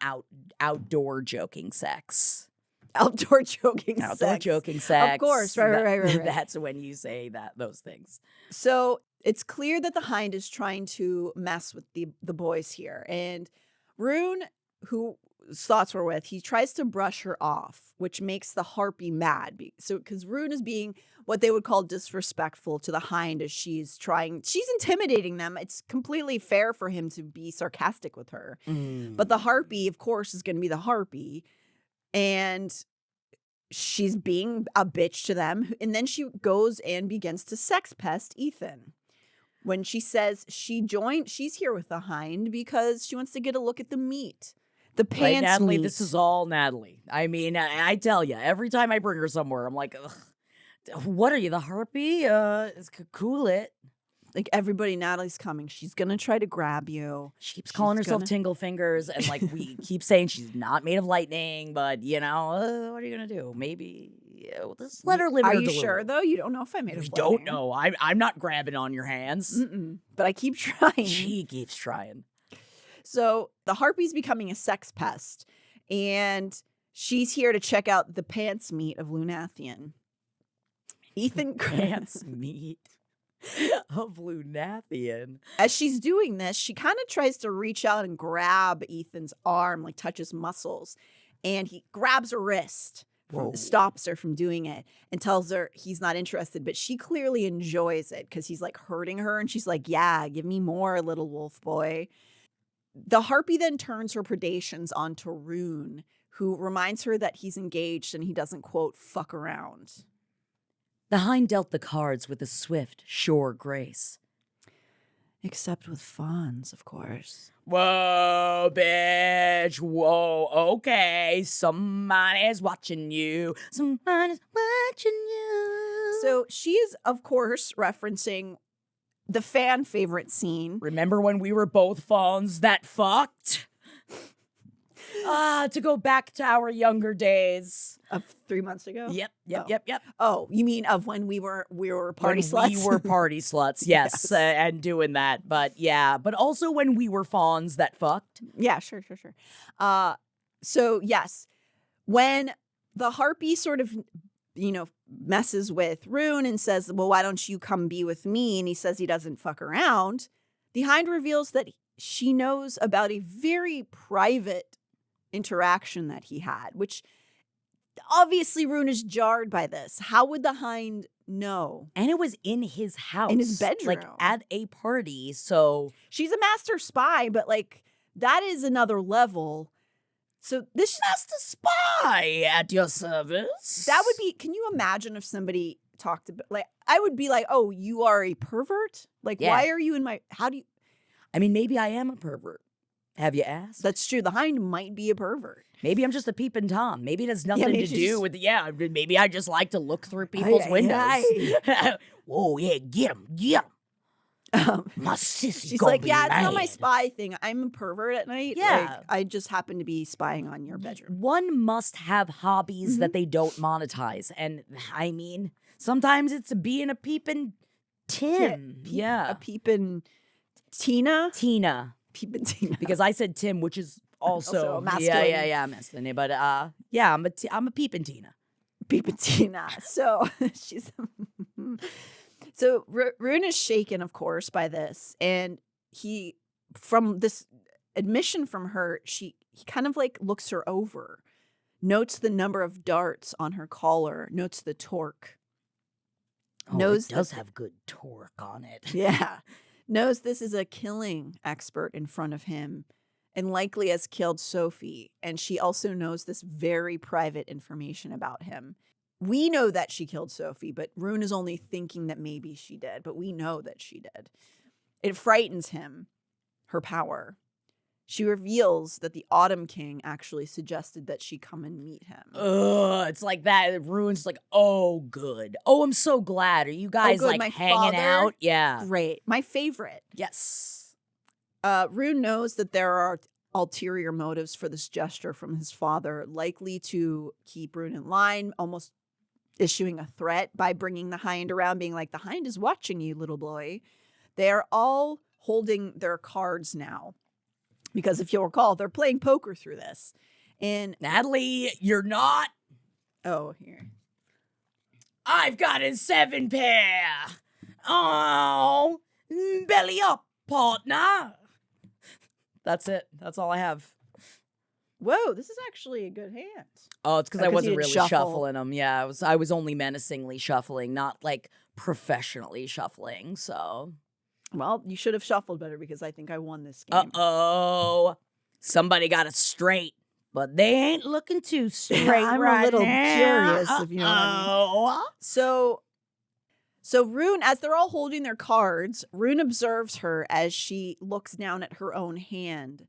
outdoor joking sex. Outdoor joking Outdoor sex. joking sex. Of course, right. That's when you say those things. So it's clear that the Hind is trying to mess with the boys here, and Ruhn, who thoughts were with, he tries to brush her off, which makes the Harpy mad. So because Ruhn is being what they would call disrespectful to the Hind as she's intimidating them. It's completely fair for him to be sarcastic with her. But the Harpy, of course, is going to be the Harpy, and she's being a bitch to them. And then she goes and begins to sex pest Ithan. When she says she's here with the Hind because she wants to get a look at the meat. The pants right, Natalie, meat. this is all Natalie. I mean, I tell you, every time I bring her somewhere, I'm like, ugh, what are you, the Harpy? Cool it. Like everybody, Natalie's coming. She's going to try to grab you. She keeps calling herself Tingle Fingers, and like we keep saying she's not made of lightning, but what are you going to do? Maybe just let her live Are her you delusion. sure, though? You don't know if I made We of don't lightning. know. I'm not grabbing on your hands. But I keep trying. She keeps trying. So the Harpy's becoming a sex pest, and she's here to check out the pants meat of Lunathion. Ithan Pants meat of Lunathion. As she's doing this, she kind of tries to reach out and grab Ethan's arm, like touch his muscles, and he grabs her wrist, stops her from doing it, and tells her he's not interested, but she clearly enjoys it because he's like hurting her, and she's like, yeah, give me more, little wolf boy. The Harpy then turns her predations onto Ruhn, who reminds her that he's engaged and he doesn't, quote, fuck around. The Hind dealt the cards with a swift, sure grace. Except with fawns, of course. Whoa, bitch. Whoa, okay. Somebody's watching you. Somebody's watching you. So she is, of course, referencing the fan favorite scene. Remember when we were both phones that fucked? To go back to our younger days. Of 3 months ago? Yep. Oh, you mean of when we were party sluts? We were party sluts, yes. Yes. And doing that. But yeah, but also when we were fawns that fucked. Yeah, sure. So yes, when the Harpy sort of, messes with Ruhn and says, well, why don't you come be with me? And he says he doesn't fuck around. The Hind reveals that she knows about a very private interaction that he had, which obviously Ruhn is jarred by this. How would the Hind know? And it was in his house. In his bedroom. Like at a party, so. She's a master spy, but like that is another level. So this Master spy at your service. that would be, can you imagine if somebody talked about, like, I would be like, oh, you are a pervert? Like, Yeah. why are you in my, how do you, I mean, maybe I am a pervert. Have you asked? that's true. The Hind might be a pervert. Maybe I'm just a peeping Tom. Maybe it has nothing maybe to you do just- with, maybe I just like to look through people's windows. Whoa, yeah, get him. My sissy She's gonna like, be yeah, it's not my mad." spy thing. I'm a pervert at night. Yeah. Like, I just happen to be spying on your bedroom. One must have hobbies Mm-hmm. that they don't monetize. And I mean, sometimes it's being a peeping Tim. A peeping Tina. Peeping Tina. Because I said Tim, which is also, Also masculine. Yeah, masculine. But yeah, I'm a peeping Tina. Peeping Tina. So she's so Ruhn is shaken, of course, by this, and he, from this admission from her, he kind of like looks her over, notes the number of darts on her collar, notes the torque. Oh, Knows it does that- have good torque on it. Yeah, knows this is a killing expert in front of him, and likely has killed Sophie. And she also knows this very private information about him. We know that she killed Sophie, but Ruhn is only thinking that maybe she did, but we know that she did. It frightens him, her power. She reveals that the Autumn King actually suggested that she come and meet him. Ugh, it's like that. Ruhn's like, oh, good. Oh, I'm so glad. Are you guys good, like my hanging father- out? Yeah. Great. My favorite. Yes. Ruhn knows that there are ulterior motives for this gesture from his father, likely to keep Ruhn in line, almost issuing a threat by bringing the Hind around, being like, the Hind is watching you, little boy. They are all holding their cards now. Because if you'll recall, they're playing poker through this. And, Natalie, you're not. oh, here. I've got a 7 pair. Oh, belly up, partner. That's it. That's all I have. Whoa, this is actually a good hand. Oh, it's because Oh, I 'cause you wasn't didn't really shuffle. shuffling them. Yeah, I was only menacingly shuffling, not like professionally shuffling. So, Well, you should have shuffled better because I think I won this game. uh-oh. Somebody got it straight, but they ain't looking too straight I'm a right little now. curious, if you know what I mean. Uh-oh. So Ruhn, as they're all holding their cards, Ruhn observes her as she looks down at her own hand.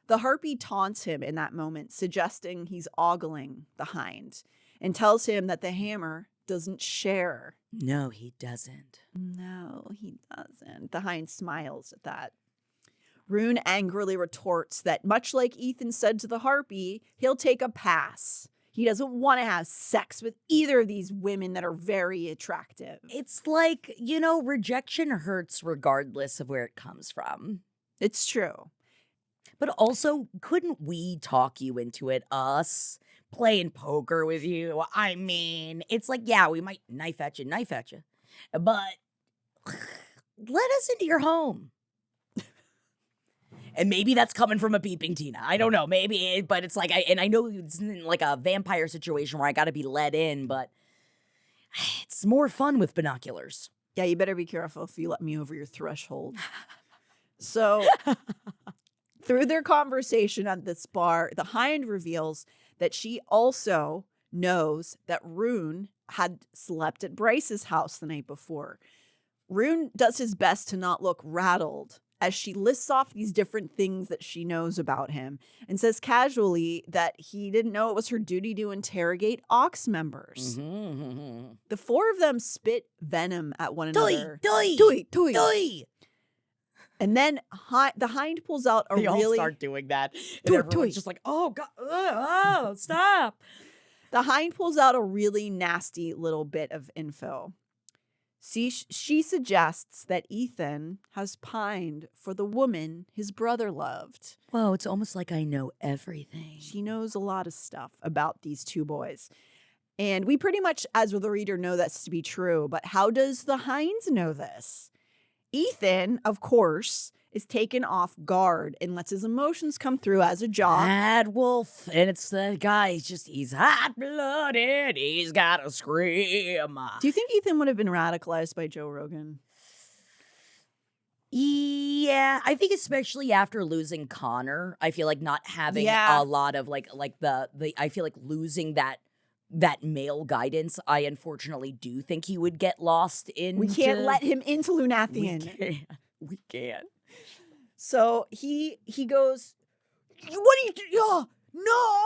The Harpy taunts him in that moment, suggesting he's ogling the Hind, and tells him that the hammer doesn't share. No, he doesn't. No, he doesn't. The Hind smiles at that. Ruhn angrily retorts that, much like Ithan said to the Harpy, he'll take a pass. He doesn't want to have sex with either of these women that are very attractive. It's like, rejection hurts regardless of where it comes from. It's true. But also, couldn't we talk you into it? Us playing poker with you? I mean, it's like, yeah, we might knife at you, but let us into your home. And maybe that's coming from a Peeping Tina. I don't know, maybe, but it's like, I know it's like a vampire situation where I got to be let in, but it's more fun with binoculars. Yeah, you better be careful if you let me over your threshold. So, through their conversation at this bar, the Hind reveals that she also knows that Ruhn had slept at Bryce's house the night before. Ruhn does his best to not look rattled as she lists off these different things that she knows about him and says casually that he didn't know it was her duty to interrogate Ox members. Mm-hmm. The four of them spit venom at one another. Doi! Doi, doi. Doi! And then the Hind pulls out a They all really... start doing that. And Do it, everyone's just like, oh, God, oh, stop. The Hind pulls out a really nasty little bit of info. She suggests that Ithan has pined for the woman his brother loved. Whoa, it's almost like I know everything. She knows a lot of stuff about these two boys. And we pretty much, as the reader, know that's to be true. But how does the Hinds know this? Ithan, of course, is taken off guard and lets his emotions come through as a jock. Mad wolf. And it's the guy, he's hot-blooded. He's got to scream. Do you think Ithan would have been radicalized by Joe Rogan? Yeah, I think especially after losing Connor, I feel like not having a lot of like the I feel like losing that male guidance, I unfortunately do think he would get lost in. We can't let him into Lunathion. We can't. So he goes, what are you doing? No,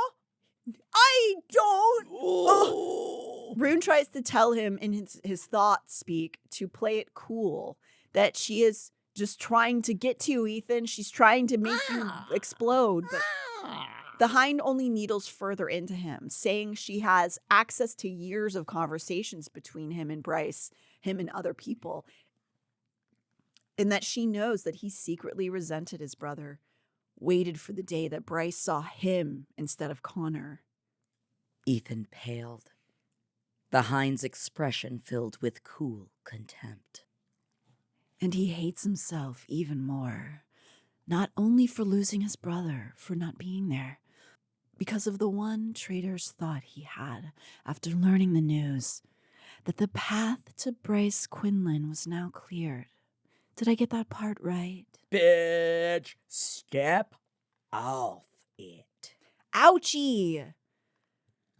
I don't. Oh. Ruhn tries to tell him in his thought speak to play it cool, that she is just trying to get to you, Ithan. She's trying to make you explode, but the Hind only needles further into him, saying she has access to years of conversations between him and Bryce, him and other people, and that she knows that he secretly resented his brother, waited for the day that Bryce saw him instead of Connor. Ithan paled, the Hind's expression filled with cool contempt. And he hates himself even more, not only for losing his brother, for not being there, because of the one traitor's thought he had after learning the news that the path to Bryce Quinlan was now cleared. Did I get that part right? Bitch, step off it. Ouchie!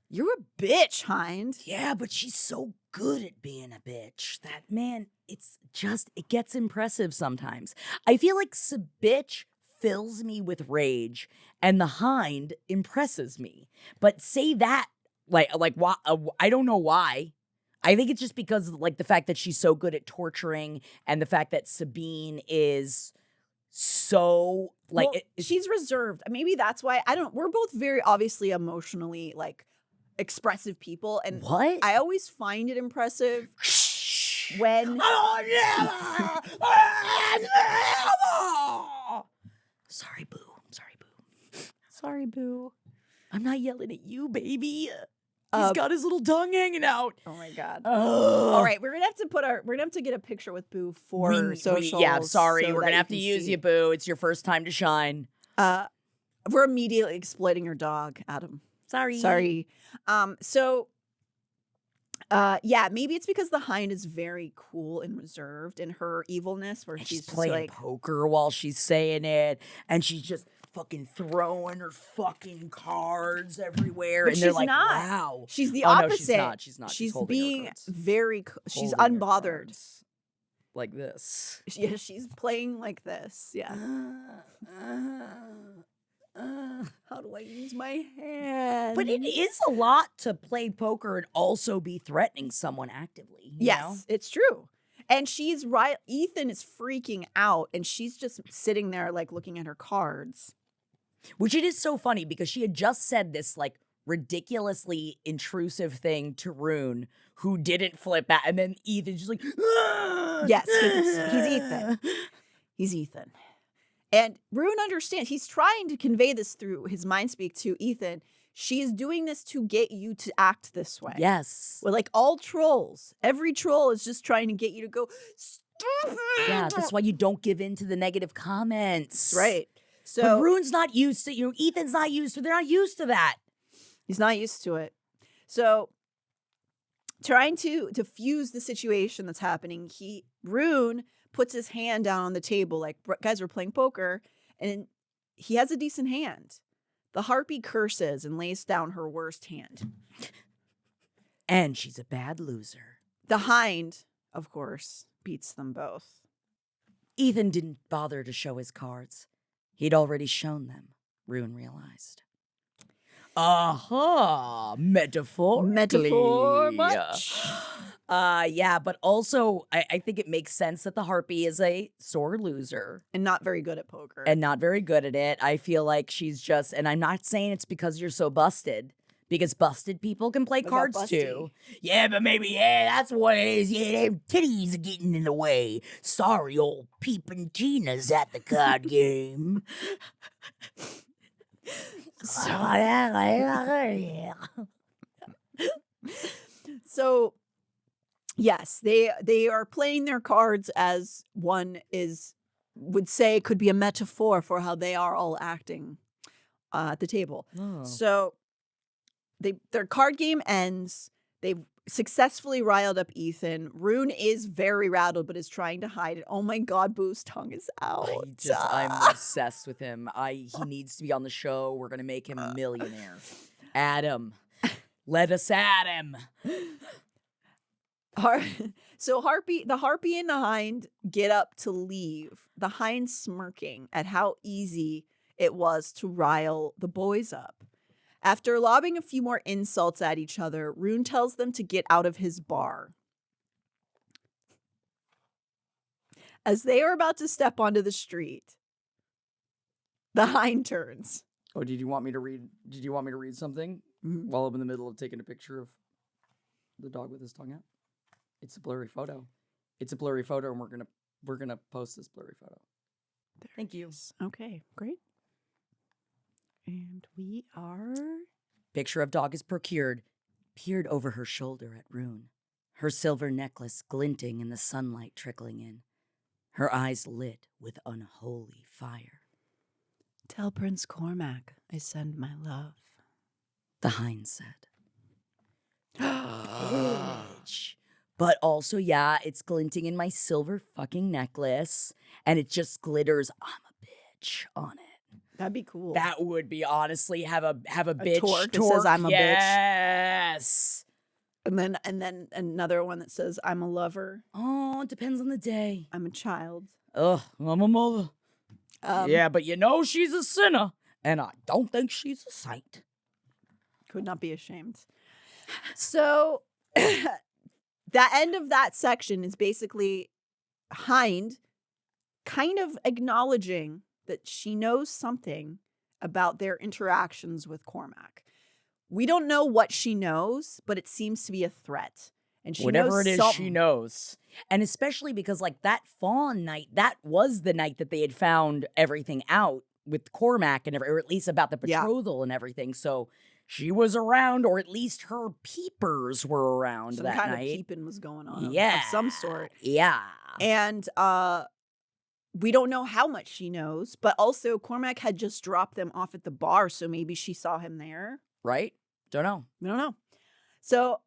You're a bitch, Hind. Yeah, but she's so good at being a bitch that, man, it gets impressive sometimes. I feel like bitch fills me with rage and the Hind impresses me. But say that, like why? I don't know why. I think it's just because like the fact that she's so good at torturing and the fact that Sabine is so like she's reserved. Maybe that's why we're both very obviously emotionally like expressive people, and what? I always find it impressive when Sorry, boo. Sorry, boo. I'm not yelling at you, baby. He's got his little tongue hanging out. Oh my God. All right, we're gonna have to get a picture with Boo for socials. Yeah, sorry, so we're gonna have to use you, Boo. It's your first time to shine. We're immediately exploiting your dog, Adam. Sorry. Yeah, maybe it's because the Hind is very cool and reserved in her evilness, where she's playing like poker while she's saying it, and she's just fucking throwing her fucking cards everywhere. But and they're she's like, not. wow. She's the opposite. No, she's not. She's holding her being cards. very. She's Holding her unbothered. cards. Like this. Yeah, she's playing like this. Yeah. How do I use my hand? But it is a lot to play poker and also be threatening someone actively. You know? It's true. And she's right. Ithan is freaking out, and she's just sitting there, like, looking at her cards. Which it is so funny because she had just said this, like, ridiculously intrusive thing to Ruhn, who didn't flip out. And then Ithan's just like, ah! Yes, because he's Ithan. He's Ithan. And Ruhn understands. He's trying to convey this through his mind speak to Ithan. She is doing this to get you to act this way. Yes. Well, like all trolls, every troll is just trying to get you to go, stupid. Yeah, that's why you don't give in to the negative comments. Right. So but Ruhn's not used to, Ithan's not used to, they're not used to that. He's not used to it. So trying to diffuse the situation that's happening, Ruhn puts his hand down on the table like, guys, we're playing poker, and he has a decent hand. The Harpy curses and lays down her worst hand. And she's a bad loser. The Hind, of course, beats them both. Ithan didn't bother to show his cards. He'd already shown them, Ruhn realized. Aha! Metaphorically. Metaphor much? Yeah, but also I think it makes sense that the Harpy is a sore loser And not very good at poker. and not very good at it. I feel like she's just, and I'm not saying it's because you're so busted, because busted people can play What about cards too. busty? Yeah, but maybe, that's what it is. Yeah, them titties are getting in the way. Sorry, old Peeping Tina's at the card game. So yes, they are playing their cards as one would say could be a metaphor for how they are all acting at the table. Oh. So their card game ends. They've successfully riled up Ithan. Ruhn is very rattled, but is trying to hide it. Oh my God, Boo's tongue is out. I'm obsessed with him. He needs to be on the show. We're gonna make him a millionaire. Adam, let us at him. So the Harpy and the Hind get up to leave. The Hind smirking at how easy it was to rile the boys up. After lobbing a few more insults at each other, Ruhn tells them to get out of his bar. As they are about to step onto the street, the Hind turns. Oh, did you want me to read something while I'm in the middle of taking a picture of the dog with his tongue out? It's a blurry photo. And we're gonna post this blurry photo. Thank you. Okay, great. And we are... Picture of dog is peered over her shoulder at Ruhn, her silver necklace glinting in the sunlight trickling in, her eyes lit with unholy fire. Tell Prince Cormac I send my love, the Hind said. Bitch. But also, yeah, it's glinting in my silver fucking necklace, and it just glitters "I'm a bitch" on it. That'd be cool. That would be, honestly, have a bitch torque that says "I'm a bitch." Yes. And then another one that says "I'm a lover." Oh, it depends on the day. I'm a child. Ugh, I'm a mother. Yeah, but she's a sinner, and I don't think she's a saint. Could not be ashamed. So the end of that section is basically Hind kind of acknowledging that she knows something about their interactions with Cormac. We don't know what she knows, but it seems to be a threat. And she Whatever knows it is, something. she knows. And especially because, that fawn night, that was the night that they had found everything out with Cormac and or at least about the betrothal and everything. So she was around, or at least her peepers were around Some that kind night. of peeping was going on of some sort. Yeah. And we don't know how much she knows, but also Cormac had just dropped them off at the bar, so maybe she saw him there. Right? Don't know. We don't know. So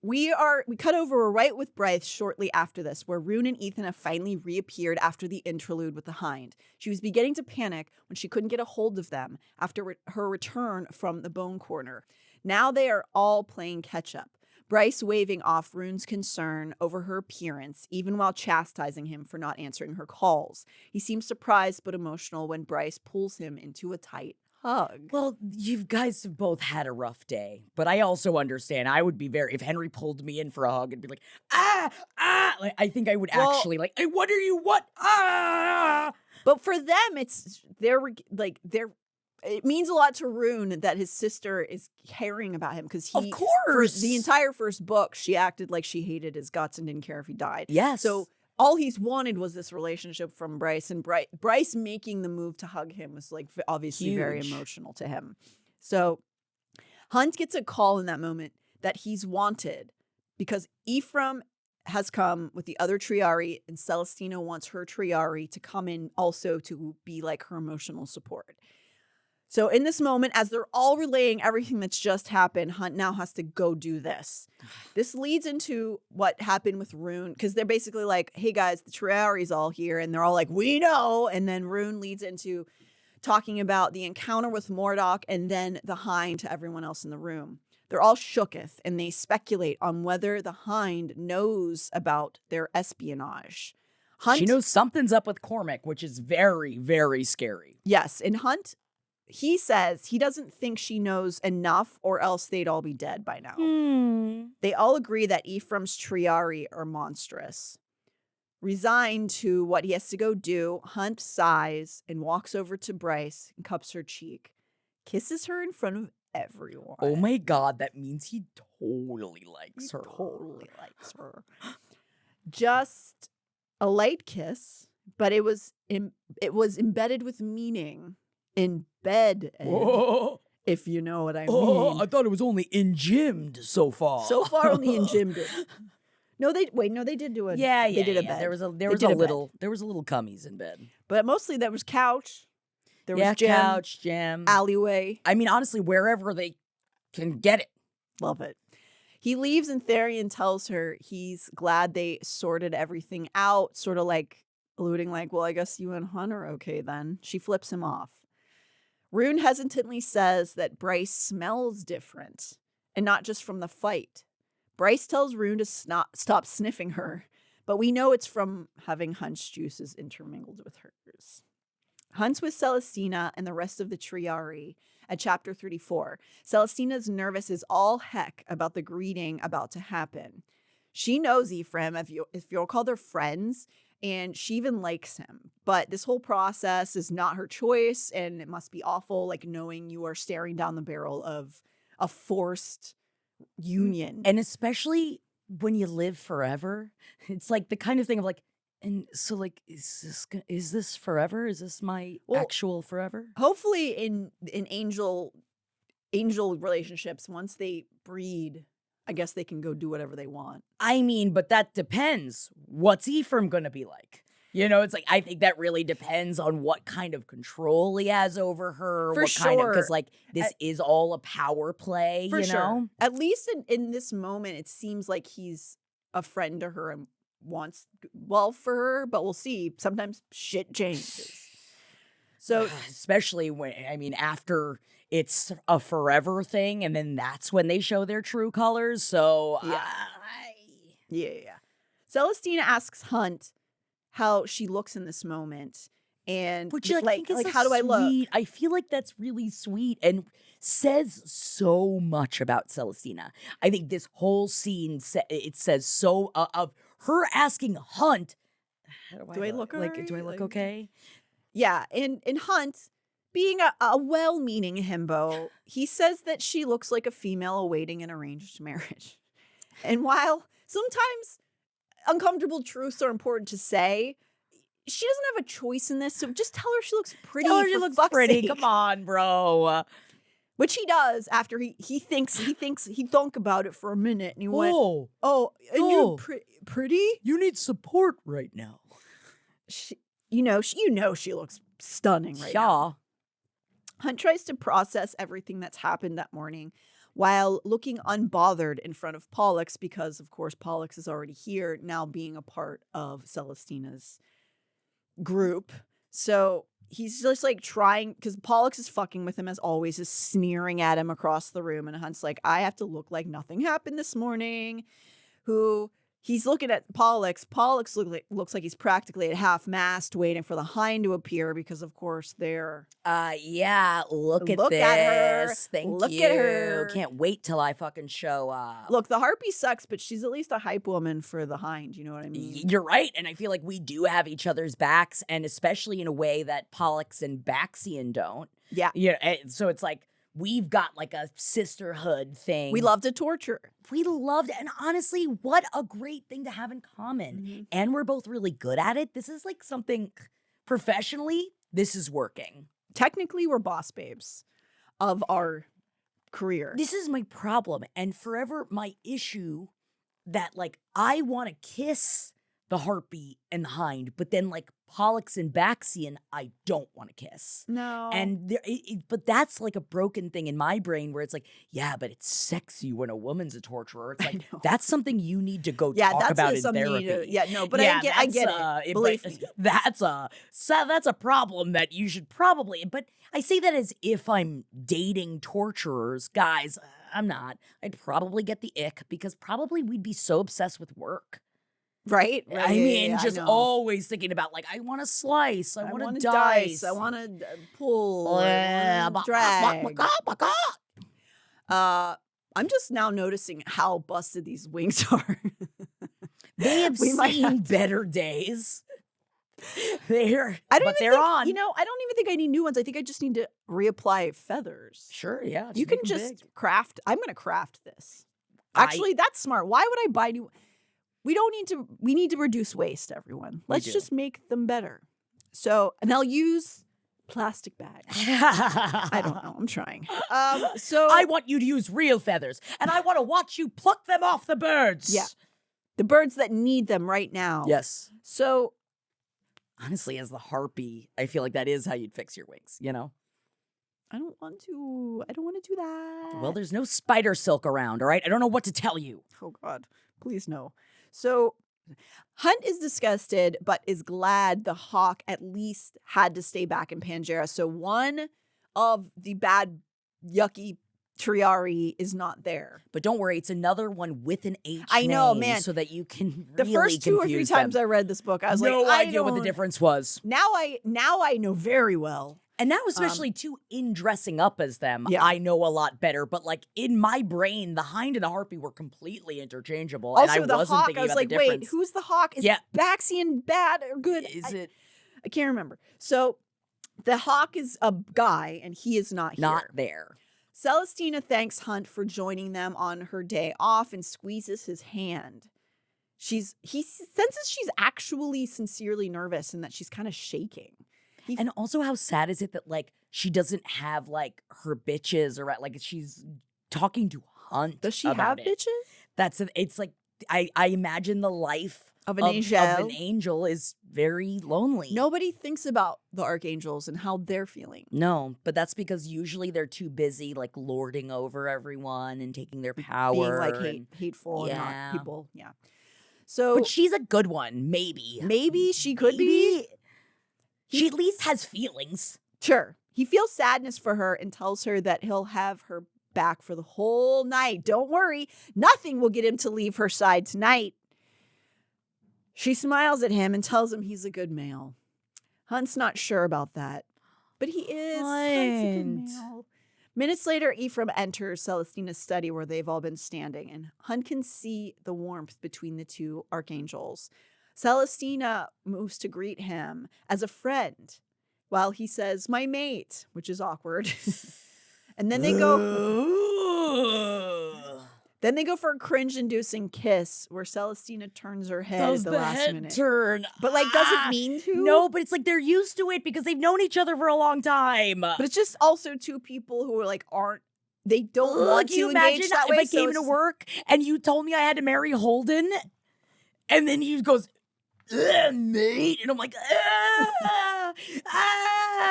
we cut over, we're right with Bryce shortly after this, where Ruhn and Ithan have finally reappeared after the interlude with the Hind. She was beginning to panic when she couldn't get a hold of them after her return from the Bone Corner. Now they are all playing catch-up. Bryce waving off Ruhn's concern over her appearance, even while chastising him for not answering her calls. He seems surprised but emotional when Bryce pulls him into a tight hug. Well, you guys have both had a rough day, but I also understand. I would be if Henry pulled me in for a hug and be like, I think I would actually hey, what are you, what? But for them, it means a lot to Ruhn that his sister is caring about him, because of course, for the entire first book, she acted like she hated his guts and didn't care if he died. Yes. So all he's wanted was this relationship from Bryce, and Bryce making the move to hug him was obviously huge. Very emotional to him. So Hunt gets a call in that moment that he's wanted because Ephraim has come with the other Triarii, and Celestina wants her Triarii to come in also to be her emotional support. So in this moment, as they're all relaying everything that's just happened, Hunt now has to go do this. This leads into what happened with Ruhn, because they're basically like, hey guys, the Triarii's all here. And they're all like, we know. And then Ruhn leads into talking about the encounter with Mordock and then the Hind to everyone else in the room. They're all shooketh, and they speculate on whether the Hind knows about their espionage. She knows something's up with Cormac, which is very, very scary. Yes, and Hunt he says he doesn't think she knows enough or else they'd all be dead by now. They all agree that Ephraim's Triarii are monstrous. Resigned to what he has to go do, Hunt sighs and walks over to Bryce and cups her cheek. Kisses her in front of everyone. Oh my God, that means he totally likes her. Totally likes her. Just a light kiss, but it was embedded with meaning. Embedded, Whoa. if you know what I mean. Oh, I thought it was only in-gymmed so far. So far, only in-gymmed. No, they did do a Yeah, they did a yeah. bed. There was a did a little cummies in bed. But mostly there was couch. There was gym, couch, gym, alleyway. I mean, honestly, wherever they can get it. Love it. He leaves and Therian tells her he's glad they sorted everything out, sort of like alluding like, well, I guess you and Hunt are okay then. She flips him off. Ruhn hesitantly says that Bryce smells different, and not just from the fight. Bryce tells Ruhn to stop sniffing her, but we know it's from having Hunt's juices intermingled with hers. Hunt's with Celestina and the rest of the Triarii at chapter 34. Celestina's nervous as all heck about the greeting about to happen. She knows Ephraim, if you'll call their friends, and she even likes him. But this whole process is not her choice, and it must be awful, like knowing you are staring down the barrel of a forced union. And especially when you live forever, it's like the kind of thing of like, and so like, is this forever? Is this my actual forever? Hopefully in angel relationships, once they breed, I guess they can go do whatever they want. I mean, but that depends. What's Ephraim gonna be like? You know, it's like, I think that really depends on what kind of control he has over her. For sure. Because, like, this is all a power play, For you sure. know? At least in this moment, it seems like he's a friend to her and wants well for her, but we'll see. Sometimes shit changes. So, especially when, I mean, after it's a forever thing, and then that's when they show their true colors. So, yeah. Celestina asks Hunt how she looks in this moment, and which like how do I look? I feel like that's really sweet and says so much about Celestina. I think this whole scene it says so of her asking Hunt, do I look like, do I look okay? Yeah, and Hunt, being a well-meaning himbo, he says that she looks like a female awaiting an arranged marriage. And while sometimes uncomfortable truths are important to say, she doesn't have a choice in this, so just tell her she looks pretty. Tell her she looks pretty. Sake. Come on, bro. Which he does after he thunk about it for a minute, and he went, you're pretty? You need support right now. She looks stunning right now. Hunt tries to process everything that's happened that morning while looking unbothered in front of Pollux because, of course, Pollux is already here, now being a part of Celestina's group. So he's just like trying, because Pollux is fucking with him as always, is sneering at him across the room. And Hunt's like, I have to look like nothing happened this morning. He's looking at Pollux. Pollux looks like he's practically at half-mast waiting for the Hind to appear because, of course, they're... look at her. Thank look you. At her. Can't wait till I fucking show up. Look, the Harpy sucks, but she's at least a hype woman for the Hind. You know what I mean? You're right. And I feel like we do have each other's backs, and especially in a way that Pollux and Baxian don't. Yeah. So it's like, we've got like a sisterhood thing. We love to torture. We loved it. And honestly, what a great thing to have in common. Mm-hmm. And we're both really good at it. This is like something professionally, this is working. Technically, we're boss babes of our career. This is my problem. And forever my issue that like I want to kiss the Harpy and the Hind, but then like Pollux and Baxian, I don't want to kiss. No. And but that's like a broken thing in my brain where it's like, yeah, but it's sexy when a woman's a torturer. It's like, that's something you need to go talk about in therapy. But I get it. Believe me. That's a problem that you should probably, but I say that as if I'm dating torturers. Guys, I'm not. I'd probably get the ick because probably we'd be so obsessed with work. Right? I mean, just always thinking about like, I want to slice, I want to dice, I want to pull, I wanna drag. I'm just now noticing how busted these wings are. They have seen better days. They're on. I don't even think I need new ones. I think I just need to reapply feathers. Sure, yeah. You can just craft. I'm going to craft this. Actually, that's smart. Why would I buy new? We need to reduce waste, everyone. Let's just make them better. So, and I'll use plastic bags. I don't know. I'm trying. So I want you to use real feathers, and I want to watch you pluck them off the birds. Yeah. The birds that need them right now. Yes. So honestly, as the Harpy, I feel like that is how you'd fix your wings, you know? I don't want to do that. Well, there's no spider silk around, all right? I don't know what to tell you. Oh, God. Please no. So Hunt is disgusted, but is glad the hawk at least had to stay back in Pangea. So one of the bad, yucky Triarii is not there. But don't worry, it's another one with an H I know, name, man. so that you can The really first 2 or 3 confuse times them. I read this book, I was no like, idea what the difference was. Now I know very well. And now, especially too, in dressing up as them, Yeah. I know a lot better. But like in my brain, the Hind and the Harpy were completely interchangeable. Also, and I the wasn't hawk, thinking I was about like, the difference. wait, who's the hawk? Is Baxian bad or good? I can't remember. So the hawk is a guy, and he is not here. Not there. Celestina thanks Hunt for joining them on her day off and squeezes his hand. He senses she's actually sincerely nervous and that she's kind of shaking. And also, how sad is it that like she doesn't have like her bitches or like she's talking to Hunt? Does she about have it. bitches? It's like I imagine the life of an angel is very lonely. Nobody thinks about the archangels and how they're feeling. No, but that's because usually they're too busy like lording over everyone and taking their power. Being like hateful and not people. Yeah. So, but she's a good one, maybe. Maybe she could be. She at least has feelings. Sure. He feels sadness for her and tells her that he'll have her back for the whole night. Don't worry. Nothing will get him to leave her side tonight. She smiles at him and tells him he's a good male. Hunt's not sure about that, but he is. Hunt's a good male. Minutes later, Ephraim enters Celestina's study where they've all been standing, and Hunt can see the warmth between the two archangels. Celestina moves to greet him as a friend while he says, "My mate," which is awkward. And then they go for a cringe-inducing kiss where Celestina turns her head at the last minute. Turn. But like doesn't mean to. No, but it's like they're used to it because they've known each other for a long time. But it's just also two people who are like they don't want to engage that way. If I came to work and you told me I had to marry Holden, and then he goes, mate, and I'm like,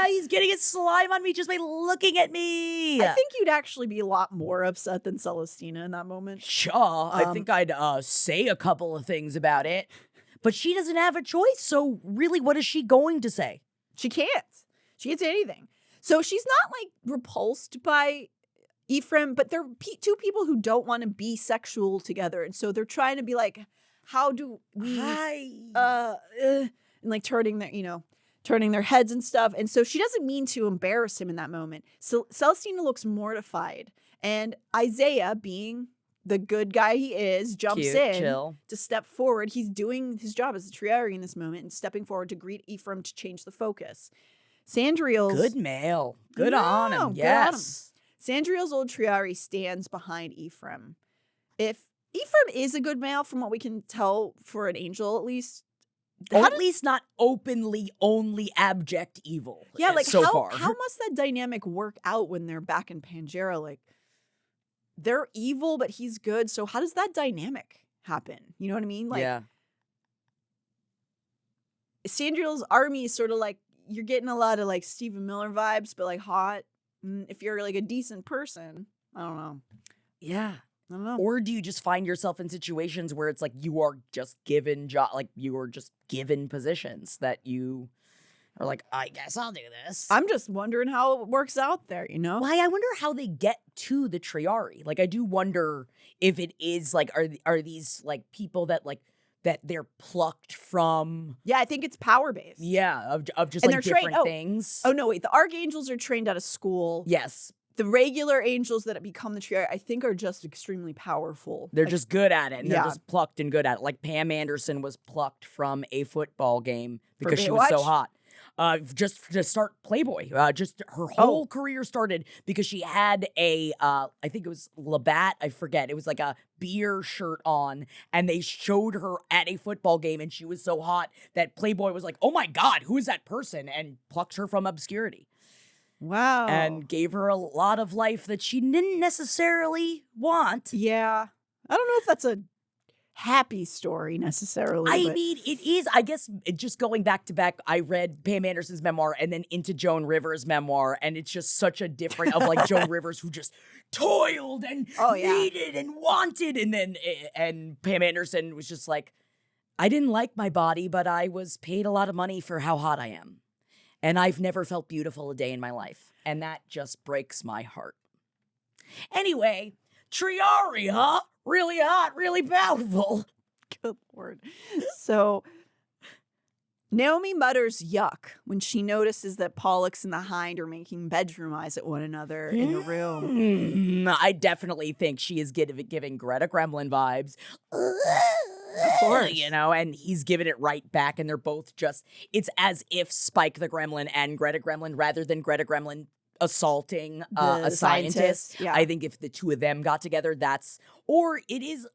he's getting his slime on me just by looking at me. I think you'd actually be a lot more upset than Celestina in that moment. Sure, I think I'd say a couple of things about it, but she doesn't have a choice. So really, what is she going to say? She can't. She can't say anything. So she's not like repulsed by Ephraim, but they're two people who don't want to be sexual together, and so they're trying to be like, how do we and like turning their heads and stuff. And so she doesn't mean to embarrass him in that moment. So Celestina looks mortified, and Isaiah, being the good guy he is, jumps to step forward. He's doing his job as a Triarii in this moment and stepping forward to greet Ephraim to change the focus. Sandriel's good male. Good on him. Yes. Sandriel's old Triarii stands behind Ephraim. If Ephraim is a good male, from what we can tell for an angel, at least. Or at least not openly only abject evil. Yeah, like so far. How must that dynamic work out when they're back in Pangea? Like, they're evil, but he's good. So how does that dynamic happen? You know what I mean? Like, yeah. Sandriel's army is sort of like, you're getting a lot of like Stephen Miller vibes, but like hot. If you're like a decent person, I don't know. Yeah. I don't know. Or do you just find yourself in situations where it's like you are just given you are just given positions that you are like, I guess I'll do this. I'm just wondering how it works out there, you know? Why, I wonder how they get to the Triarii. Like, I do wonder if it is like, are these like people that like that they're plucked from. Yeah, I think it's power based. Yeah, of just And like they're trained- different things. Oh no, wait. The archangels are trained out of school. Yes, The regular angels that become the Triarii, I think, are just extremely powerful. they're Like, just good at it, and they're Yeah. just plucked and good at it. Like Pam Anderson was plucked from a football game For because she was so Baywatch? hot. Just to start Playboy. Just her whole career started because she had a, I think it was Labatt, I forget. It was like a beer shirt on, and they showed her at a football game, and she was so hot that Playboy was like, oh my God, who is that person? And plucked her from obscurity. wow. And gave her a lot of life that she didn't necessarily want. Yeah. I don't know if that's a happy story necessarily. I but- mean, it is. I guess just going back to back, I read Pam Anderson's memoir and then into Joan Rivers' memoir, and it's just such a different of like Joan Rivers who just toiled and needed and wanted, and Pam Anderson was just like, I didn't like my body, but I was paid a lot of money for how hot I am, and I've never felt beautiful a day in my life, and that just breaks my heart. Anyway, Triarii, huh? Really hot, really powerful. Good Lord. So Naomi mutters yuck when she notices that Pollux and the Hind are making bedroom eyes at one another in the room. I definitely think she is giving Greta Gremlin vibes. Of course. You know, and he's giving it right back, and they're both just, it's as if Spike the Gremlin and Greta Gremlin, rather than Greta Gremlin assaulting a scientist. Yeah. I think if the two of them got together, or it is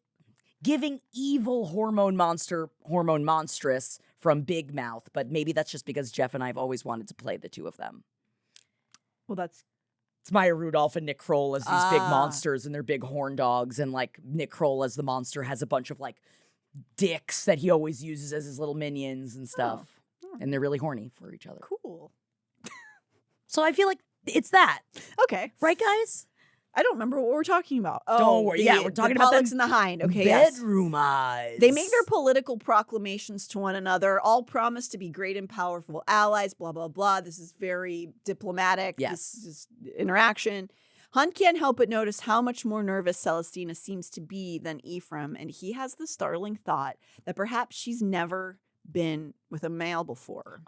giving evil hormone monstrous from Big Mouth, but maybe that's just because Jeff and I have always wanted to play the two of them. Well, that's It's Maya Rudolph and Nick Kroll as these big monsters and they're big horn dogs, and like Nick Kroll as the monster has a bunch of like dicks that he always uses as his little minions and stuff. And they're really horny for each other. cool. So I feel like it's that. Okay. Right, guys? I don't remember what we're talking about. Don't worry. Yeah, we're talking about Pollux them and the Hind. Okay, yes. Bedroom eyes. They make their political proclamations to one another, all promise to be great and powerful allies, blah, blah, blah. This is very diplomatic. Yes. This is interaction. Hunt can't help but notice how much more nervous Celestina seems to be than Ephraim, and he has the startling thought that perhaps she's never been with a male before.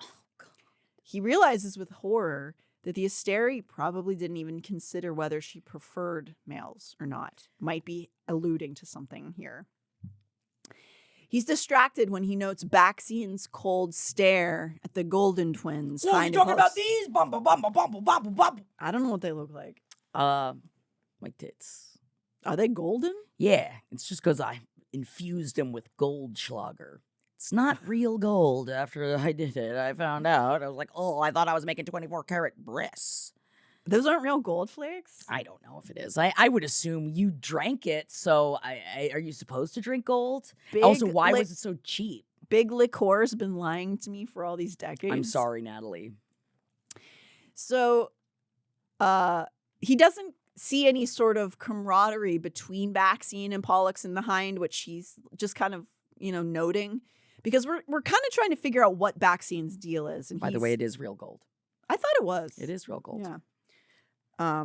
He realizes with horror that the Asteri probably didn't even consider whether she preferred males or not. Might be alluding to something here. He's distracted when he notes Baxian's cold stare at the Golden Twins. Well, you talking about these? Bumble, bumble, bumble, bumble, bumble. I don't know what they look like. My tits. Are they golden? Yeah, it's just because I infused them with Goldschlager. It's not real gold. After I did it, I found out. I was like, oh, I thought I was making 24-karat breasts. Those aren't real gold flakes? I don't know if it is. I would assume you drank it, so are you supposed to drink gold? Also, why was it so cheap? Big Liquor's been lying to me for all these decades. I'm sorry, Natalie. So, he doesn't see any sort of camaraderie between Baxian and Pollux and the Hind, which he's just kind of, noting. Because we're kind of trying to figure out what Baxian's deal is. And By the way, it is real gold. I thought it was. It is real gold. Yeah.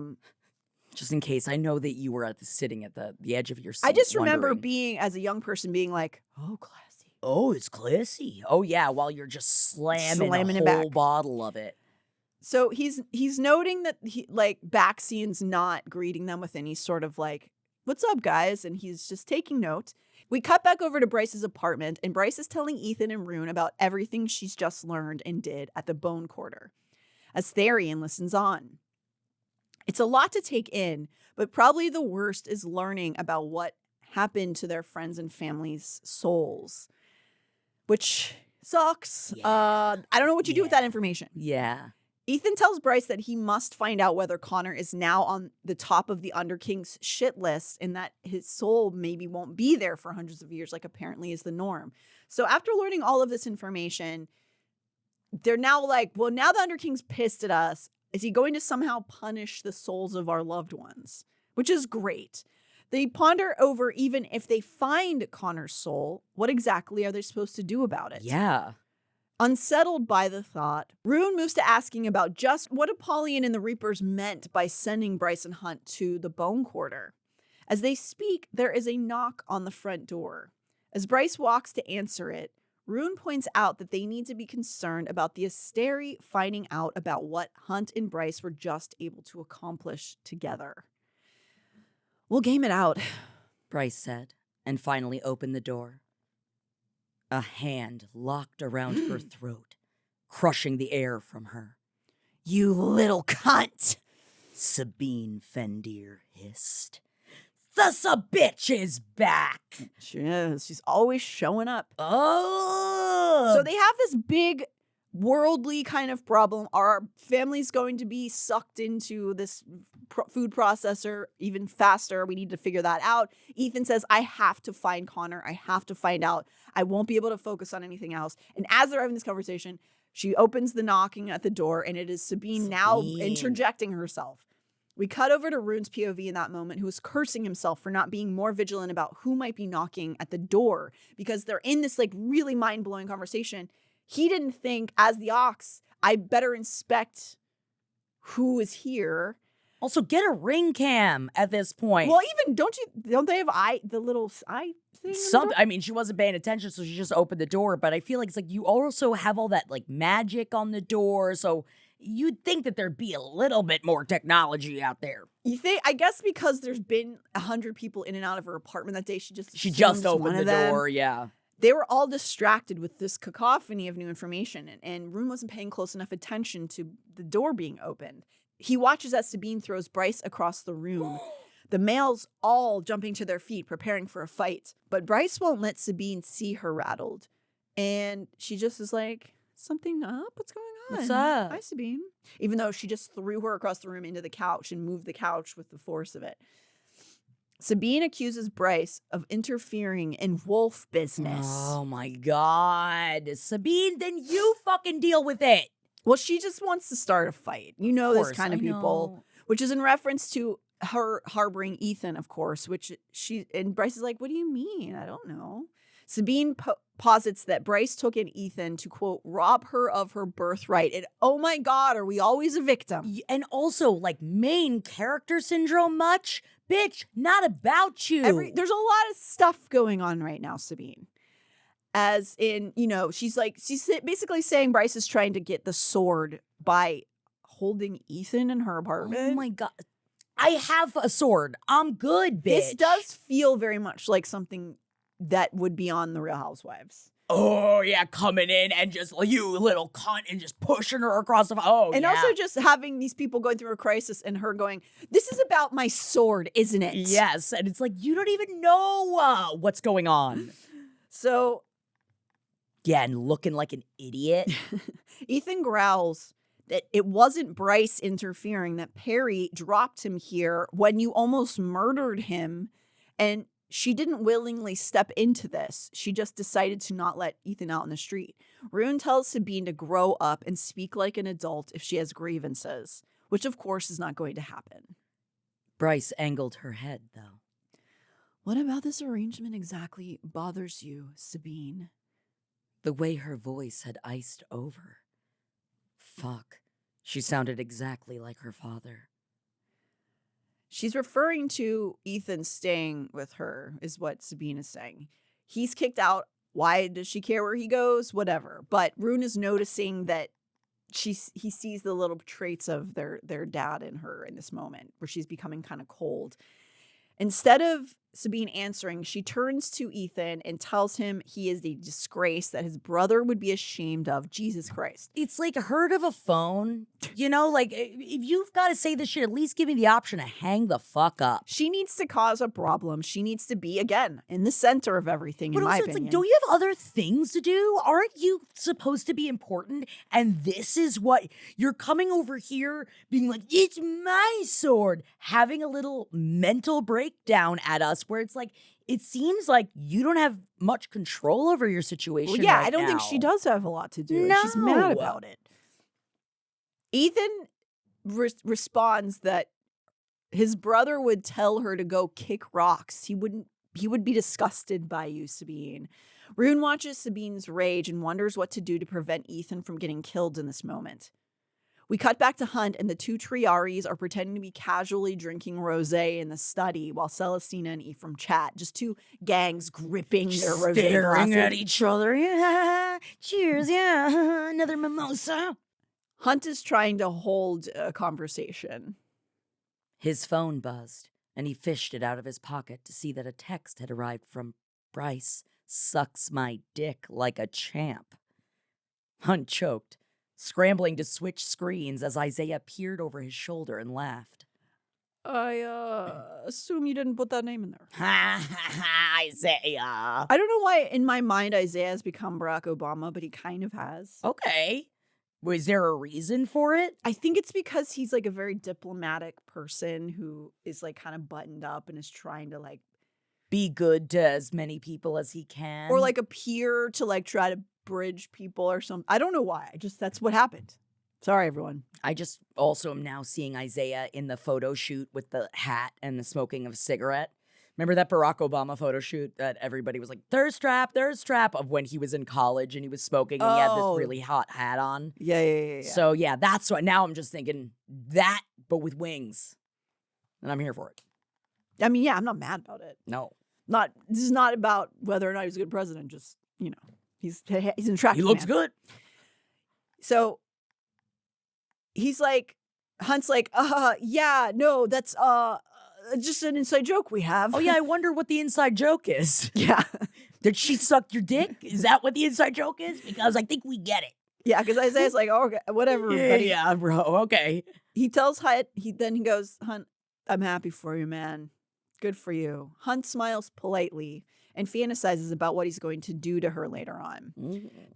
Just in case, I know that you were sitting at the edge of your seat. I just remember wondering, being, as a young person, being like, oh, classy. oh, it's classy. Oh, yeah, while you're just slamming Slamming a it whole back. bottle of it. So he's noting that Baxian's not greeting them with any sort of like, what's up, guys? And he's just taking note. We cut back over to Bryce's apartment, and Bryce is telling Ithan and Ruhn about everything she's just learned and did at the Bone Quarter, as Therian listens on. It's a lot to take in, but probably the worst is learning about what happened to their friends and family's souls, which sucks. Yeah. I don't know what you do with that information. Yeah. Ithan tells Bryce that he must find out whether Connor is now on the top of the Underking's shit list and that his soul maybe won't be there for hundreds of years, like apparently is the norm. So after learning all of this information, they're now like, well, now the Underking's pissed at us. Is he going to somehow punish the souls of our loved ones? Which is great. They ponder over, even if they find Connor's soul, what exactly are they supposed to do about it? Yeah. Unsettled by the thought, Ruhn moves to asking about just what Apollyon and the Reapers meant by sending Bryce and Hunt to the Bone Quarter. As they speak, there is a knock on the front door. As Bryce walks to answer it, Ruhn points out that they need to be concerned about the Asteri finding out about what Hunt and Bryce were just able to accomplish together. We'll game it out, Bryce said, and finally opened the door. A hand locked around her throat, crushing the air from her. You little cunt! Sabine Fendir hissed. The bitch is back. She is. She's always showing up. Oh. So they have this big worldly kind of problem. Our family's going to be sucked into this food processor even faster. We need to figure that out. Ithan says, I have to find Connor. I have to find out. I won't be able to focus on anything else. And as they're having this conversation, she opens the knocking at the door, and it is Sabine now interjecting herself. We cut over to Ruhn's POV in that moment, who is cursing himself for not being more vigilant about who might be knocking at the door, because they're in this like really mind-blowing conversation. He didn't think, as the Ox, I better inspect who is here. Also, get a ring cam at this point. Well, even don't they have the little eye thing? I mean, she wasn't paying attention, so she just opened the door. But I feel like it's like you also have all that like magic on the door, so you'd think that there'd be a little bit more technology out there. You think? I guess because there's been 100 people in and out of her apartment that day, she just opened the door. Yeah. They were all distracted with this cacophony of new information, and Ruhn wasn't paying close enough attention to the door being opened. He watches as Sabine throws Bryce across the room. The males all jumping to their feet, preparing for a fight. But Bryce won't let Sabine see her rattled. And she just is like, something up? What's going on? What's up? Hi, Sabine. Even though she just threw her across the room into the couch and moved the couch with the force of it. Sabine accuses Bryce of interfering in wolf business. Oh my God. Sabine, then you fucking deal with it. Well, she just wants to start a fight. You know, this kind of people, which is in reference to her harboring Ithan, of course, and Bryce is like, what do you mean? I don't know. Sabine posits that Bryce took in Ithan to, quote, rob her of her birthright. And oh my God, are we always a victim? And also, like, main character syndrome much? Bitch, not about you. There's a lot of stuff going on right now, Sabine. As in, you know, she's basically saying Bryce is trying to get the sword by holding Ithan in her apartment. Oh my God. I have a sword. I'm good, bitch. This does feel very much like something that would be on The Real Housewives. Oh, yeah, coming in and just, you little cunt, and just pushing her across the... Oh, and also just having these people going through a crisis and her going, this is about my sword, isn't it? Yes, and it's like, you don't even know what's going on. So... yeah, and looking like an idiot. Ithan growls that it wasn't Bryce interfering, that Perry dropped him here when you almost murdered him, and she didn't willingly step into this. She just decided to not let Ithan out in the street. Ruhn tells Sabine to grow up and speak like an adult if she has grievances, which of course is not going to happen. Bryce angled her head, though. What about this arrangement exactly bothers you, Sabine? The way her voice had iced over. Fuck. She sounded exactly like her father. She's referring to Ethan staying with her, is what Sabine is saying. He's kicked out. Why does she care where he goes? Whatever. But Ruhn is noticing that he sees the little traits of their dad in her in this moment, where she's becoming kind of cold. Instead of Sabine answering, she turns to Ithan and tells him he is a disgrace that his brother would be ashamed of. Jesus Christ. It's like, heard of a phone? You know, like, if you've got to say this shit, at least give me the option to hang the fuck up. She needs to cause a problem. She needs to be, again, in the center of everything, in my opinion. But also, it's like, don't you have other things to do? Aren't you supposed to be important? And this is what, you're coming over here being like, it's my sword, having a little mental breakdown at us where it's like, it seems like you don't have much control over your situation. Well, yeah, right I don't think she does have a lot to do. No. She's mad about it. Ithan responds that his brother would tell her to go kick rocks. He would be disgusted by you, Sabine. Ruhn watches Sabine's rage and wonders what to do to prevent Ithan from getting killed in this moment. We cut back to Hunt, and the two Triaries are pretending to be casually drinking rosé in the study while Celestina and Ephraim chat. Just two gangs gripping their rosé Staring glasses. at each other. Yeah. Cheers. Yeah. Another mimosa. Hunt is trying to hold a conversation. His phone buzzed, and he fished it out of his pocket to see that a text had arrived from Bryce. Sucks my dick like a champ. Hunt choked, scrambling to switch screens as Isaiah peered over his shoulder and laughed. I assume you didn't put that name in there. Ha ha ha, Isaiah. I don't know why in my mind Isaiah has become Barack Obama, but he kind of has. Okay. Was there a reason for it? I think it's because he's like a very diplomatic person who is like kind of buttoned up and is trying to like Be good to as many people as he can. or like appear to like try to bridge people or something. I don't know why. That's what happened. Sorry, everyone. I just also am now seeing Isaiah in the photo shoot with the hat and the smoking of a cigarette. Remember that Barack Obama photo shoot that everybody was like, thirst trap, of when he was in college and he was smoking and he had Oh. this really hot hat on. Yeah. So yeah, that's what, now I'm just thinking that, but with wings. And I'm here for it. I mean, yeah, I'm not mad about it. No. This is not about whether or not he's a good president. Just, you know, he's an attractive He looks man. good. So he's like, Hunt's like, yeah, no, that's just an inside joke we have. Oh yeah, I wonder what the inside joke is. Yeah. Did she suck your dick? Is that what the inside joke is? Because I think we get it. Yeah, because Isaiah's like, oh, okay, whatever, buddy. Yeah, bro. Okay. He tells Hunt, he goes, Hunt, I'm happy for you, man. Good for you. Hunt smiles politely and fantasizes about what he's going to do to her later on.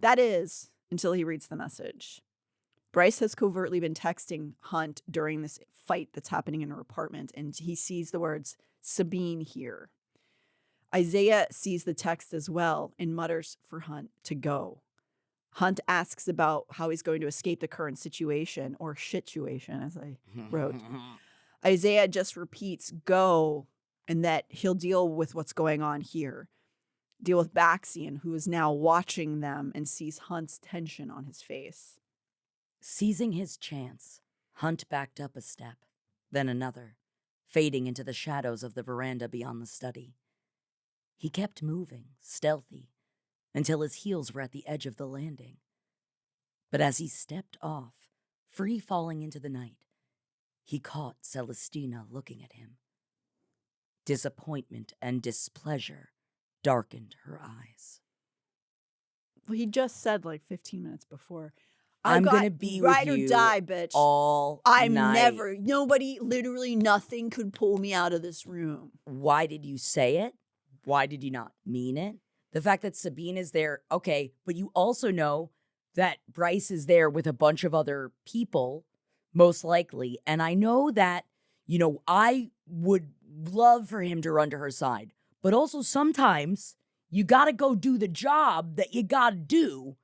That is, until he reads the message. Bryce has covertly been texting Hunt during this fight that's happening in her apartment, and he sees the words, Sabine here. Isaiah sees the text as well and mutters for Hunt to go. Hunt asks about how he's going to escape the current situation, or shituation, as I wrote. Isaiah just repeats, go, and that he'll deal with what's going on here. Deal with Baxian, who is now watching them and sees Hunt's tension on his face. Seizing his chance, Hunt backed up a step, then another, fading into the shadows of the veranda beyond the study. He kept moving, stealthy, until his heels were at the edge of the landing. But as he stepped off, free falling into the night, he caught Celestina looking at him. Disappointment and displeasure darkened her eyes. Well, he just said like 15 minutes before, I'm gonna be with ride you or die, bitch. all I'm night. nobody, literally nothing could pull me out of this room. Why did you say it? Why did you not mean it? The fact that Sabine is there, okay, but you also know that Bryce is there with a bunch of other people, most likely. And I know that, you know, I would love for him to run to her side. But also sometimes you gotta go do the job that you gotta do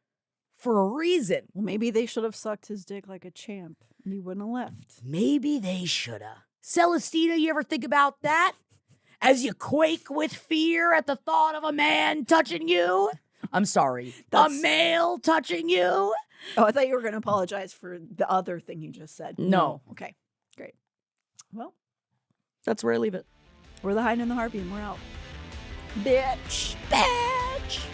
for a reason. Well, maybe they should have sucked his dick like a champ and he wouldn't have left. Maybe they shoulda. Celestina, you ever think about that? As you quake with fear at the thought of a man touching you? I'm sorry. A male touching you? Oh, I thought you were going to apologize for the other thing you just said. No. Okay, great. Well, That's where I leave it. we're the Hind and the Harpy and we're out. Bitch. Bitch!